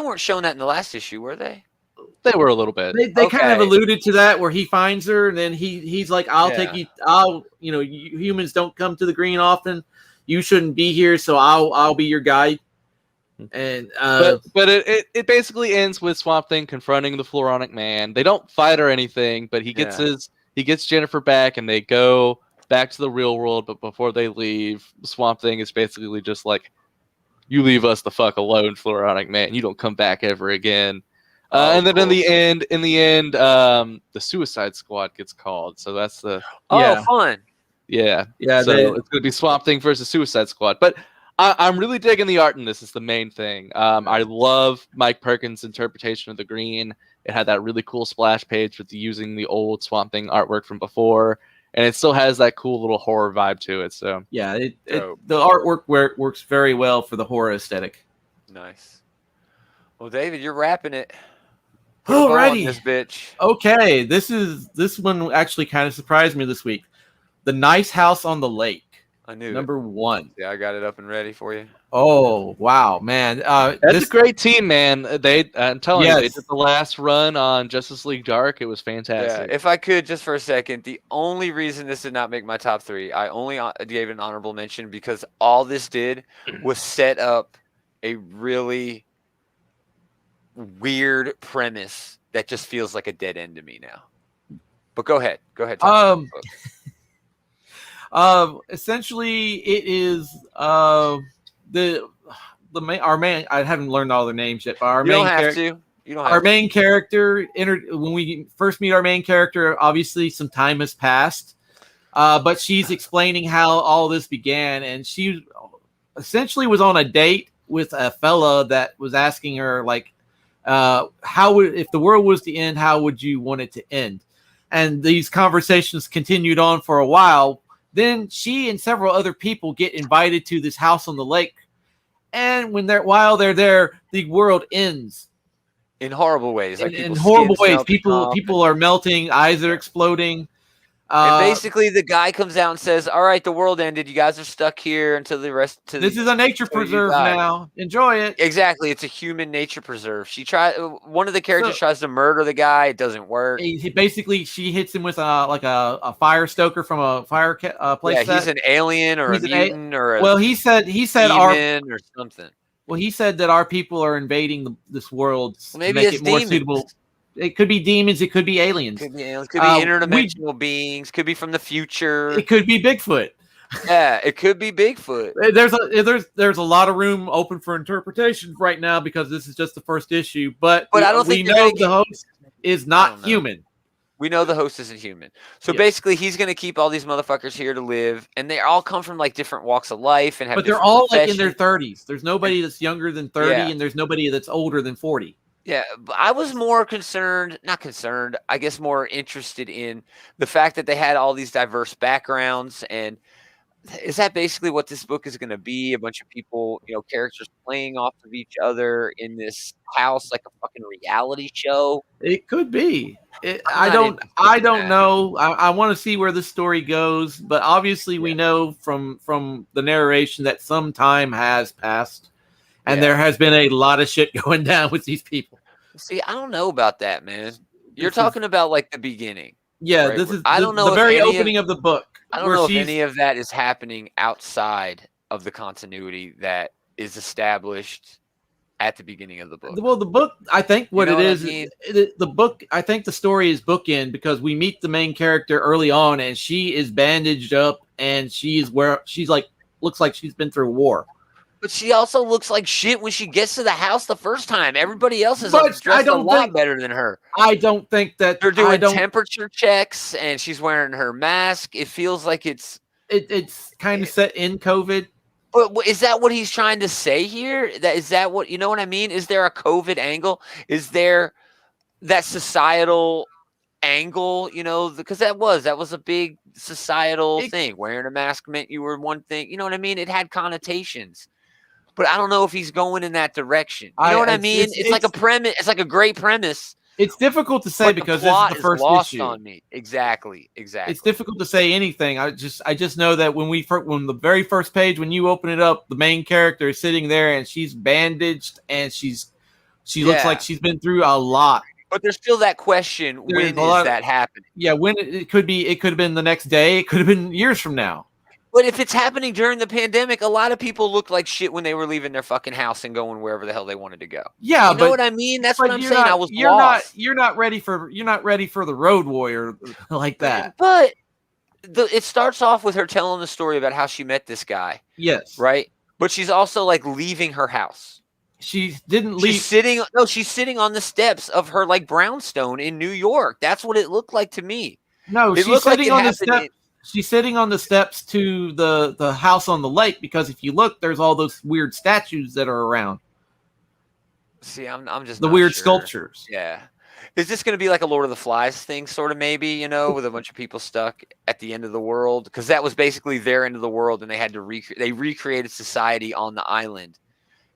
weren't showing that in the last issue, were they? They were a little bit. They kind of alluded to that where he finds her, and then he's like, "I'll take you. You humans don't come to the green often. You shouldn't be here, so I'll be your guide." And but it basically ends with Swamp Thing confronting the Floronic Man. They don't fight or anything, but he gets Jennifer back, and they go back to the real world. But before they leave, Swamp Thing is basically just like, "You leave us the fuck alone, Floronic Man. You don't come back ever again." And then in the end, the Suicide Squad gets called. So that's the fun. Yeah. So it's gonna be Swamp Thing versus Suicide Squad, but. I'm really digging the art in this. Is the main thing. I love Mike Perkins' interpretation of the green. It had that really cool splash page with using the old Swamp Thing artwork from before, and it still has that cool little horror vibe to it. So the artwork works very well for the horror aesthetic. Nice. Well, David, you're wrapping it. Alrighty, this bitch. Okay, this one actually kind of surprised me this week. The Nice House on the Lake. I knew number 1. Yeah, I got it up and ready for you. Oh wow, man! That's a great team, man. I'm telling you, they did the last run on Justice League Dark. It was fantastic. Yeah, if I could just for a second, the only reason this did not make my top 3, I only gave an honorable mention because all this did was set up a really weird premise that just feels like a dead end to me now. But go ahead. Essentially, it is our main. I haven't learned all their names yet, but our main character. Our main character when we first meet our main character. Obviously, some time has passed, but she's explaining how all this began, and she essentially was on a date with a fella that was asking her like, if the world was to end, how would you want it to end? And these conversations continued on for a while. Then she and several other people get invited to this house on the lake, and while they're there, the world ends in horrible ways. In horrible ways, people are melting, eyes are exploding. And basically, the guy comes out and says, "All right, the world ended. You guys are stuck here until the rest." This is a nature preserve now. Enjoy it. Exactly, it's a human nature preserve. One of the characters tries to murder the guy. It doesn't work. She hits him with a fire stoker from a fire place. Yeah, he's an alien or a mutant or a he said demon or something. Well, he said that our people are invading this world to maybe make it's it more demons. Suitable. It could be demons. It could be aliens. Could be interdimensional beings. Could be from the future. It could be Bigfoot. Yeah, it could be Bigfoot. There's a lot of room open for interpretation right now because this is just the first issue. But I don't think we know the host is not human. We know the host isn't human. So basically, he's going to keep all these motherfuckers here to live, and they all come from like different walks of life and have. But they're all like in their 30s. There's nobody that's younger than 30, and there's nobody that's older than 40. Yeah, but I was more I guess more interested in the fact that they had all these diverse backgrounds, and is that basically what this book is going to be? A bunch of people, characters playing off of each other in this house like a fucking reality show? It could be. I don't know. I want to see where the story goes, but obviously we know from the narration that some time has passed, and there has been a lot of shit going down with these people. See, I don't know about that, man. You're talking about like the beginning. Yeah, right? This is I don't know the very opening of the book. I don't know if any of that is happening outside of the continuity that is established at the beginning of the book. Well, the book, I think what it is, the book, I think the story is bookend because we meet the main character early on and she is bandaged up and she's like, looks like she's been through war. But she also looks like shit when she gets to the house the first time. Everybody else is dressed a lot better than her. I don't think that they're doing temperature checks and she's wearing her mask. It feels like it's kind of set in COVID. But is that what he's trying to say here? Is that what, you know what I mean? Is there a COVID angle? Is there that societal angle? Because that was a big societal thing. Wearing a mask meant you were one thing. You know what I mean? It had connotations. But I don't know if he's going in that direction. You know what I mean? It's like a premise. It's like a great premise. It's difficult to say because this is the first issue. On me. Exactly. It's difficult to say anything. I just know that when the very first page, when you open it up, the main character is sitting there and she's bandaged and she looks like she's been through a lot. But there's still that question: when is that happening? Yeah, when it could have been the next day. It could have been years from now. But if it's happening during the pandemic, a lot of people looked like shit when they were leaving their fucking house and going wherever the hell they wanted to go. Yeah, you know what I mean? That's what I'm saying. I was lost. You're not ready for the road warrior like that. But it starts off with her telling the story about how she met this guy. Yes. Right? But she's also like leaving her house. She didn't leave. She's sitting on the steps of her like brownstone in New York. That's what it looked like to me. No, she's sitting on the steps. She's sitting on the steps to the house on the lake because if you look, there's all those weird statues that are around. See, I'm just the weird sculptures. Yeah. Is this going to be like a Lord of the Flies thing, sort of maybe, with a bunch of people stuck at the end of the world? Because that was basically their end of the world, and they had to recreated society on the island.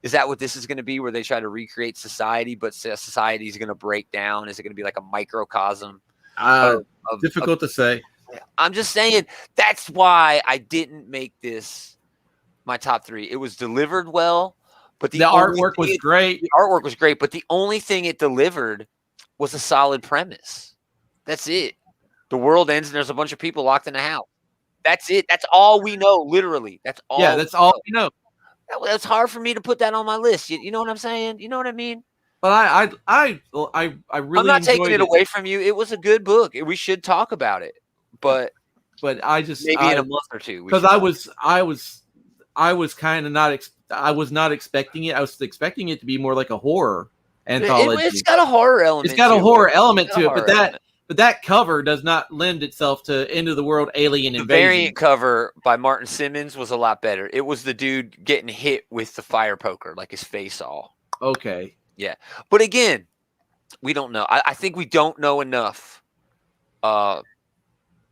Is that what this is going to be, where they try to recreate society, but society is going to break down? Is it going to be like a microcosm? Difficult to say. I'm just saying that's why I didn't make this my top 3. It was delivered well, but the artwork was great. The artwork was great, but the only thing it delivered was a solid premise. That's it. The world ends and there's a bunch of people locked in a house. That's it. That's all we know, literally. That's all. Yeah, that's all we know. That's hard for me to put that on my list. You know what I'm saying? You know what I mean? But I really. I'm not taking it away from you. It was a good book. We should talk about it. But I just maybe in a month or two, because I was kind of not. I was not expecting it. I was expecting it to be more like a horror anthology. It's got a horror element. It's got a horror element to it, but that cover does not lend itself to end of the world alien invasion. The variant cover by Martin Simmons was a lot better. It was the dude getting hit with the fire poker, like his face all. Okay. Yeah, but again, we don't know. I think we don't know enough.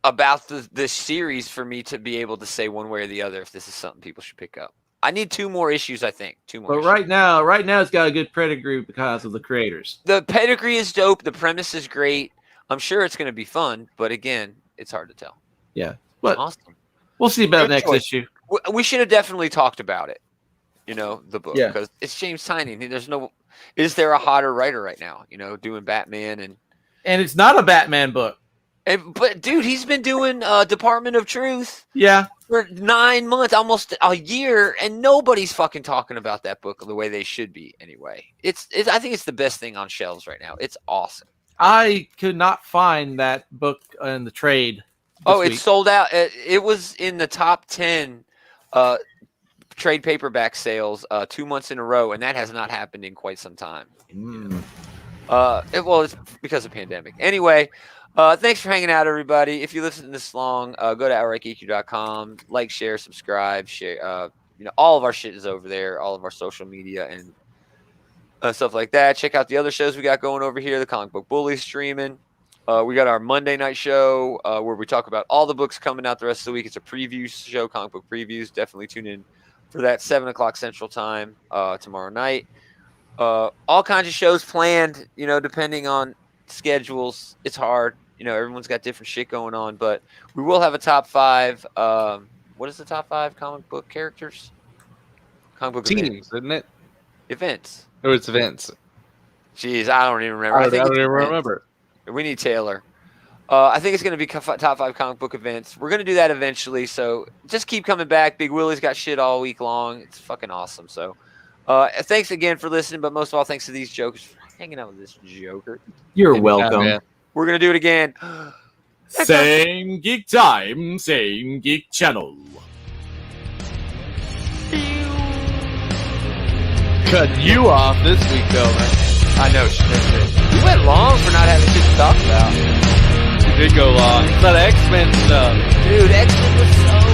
About this series for me to be able to say one way or the other if this is something people should pick up. I need 2 more issues, I think. 2 more. But right now it's got a good pedigree because of the creators. The pedigree is dope. The premise is great. I'm sure it's going to be fun, but again, it's hard to tell. Yeah, but awesome. We'll see about next issue. We should have definitely talked about it. The book, because it's James Tynion. Is there a hotter writer right now? Doing Batman and it's not a Batman book. But dude, he's been doing Department of Truth. Yeah. For 9 months, almost a year, and nobody's fucking talking about that book the way they should be. Anyway, I think it's the best thing on shelves right now. It's awesome. I could not find that book in the trade. It's sold out. It was in the top 10 trade paperback sales 2 months in a row, and that has not happened in quite some time. It's because of pandemic. Anyway. Thanks for hanging out, everybody. If you listen this long, go to outrightgeeky.com, like, share, subscribe, share. All of our shit is over there, all of our social media and stuff like that. Check out the other shows we got going over here. The Comic Book Bully streaming. We got our Monday night show where we talk about all the books coming out the rest of the week. It's a preview show, comic book previews. Definitely tune in for that 7 o'clock Central Time tomorrow night. All kinds of shows planned, depending on schedules. It's hard. Everyone's got different shit going on, but we will have a top 5. What is the top 5 comic book characters? Comic book teams, events. Isn't it? Events. Oh, it's events. Jeez, I don't even remember. I don't even remember. We need Taylor. I think it's going to be top 5 comic book events. We're going to do that eventually, so just keep coming back. Big Willie's got shit all week long. It's fucking awesome. So thanks again for listening, but most of all, thanks to these jokers for hanging out with this joker. You're welcome. We're going to do it again. Same geek time, same geek channel. Cut you off this week, though, man. I know. We went long for not having shit to talk about. We did go long. It's that X-Men stuff. Dude, X-Men was so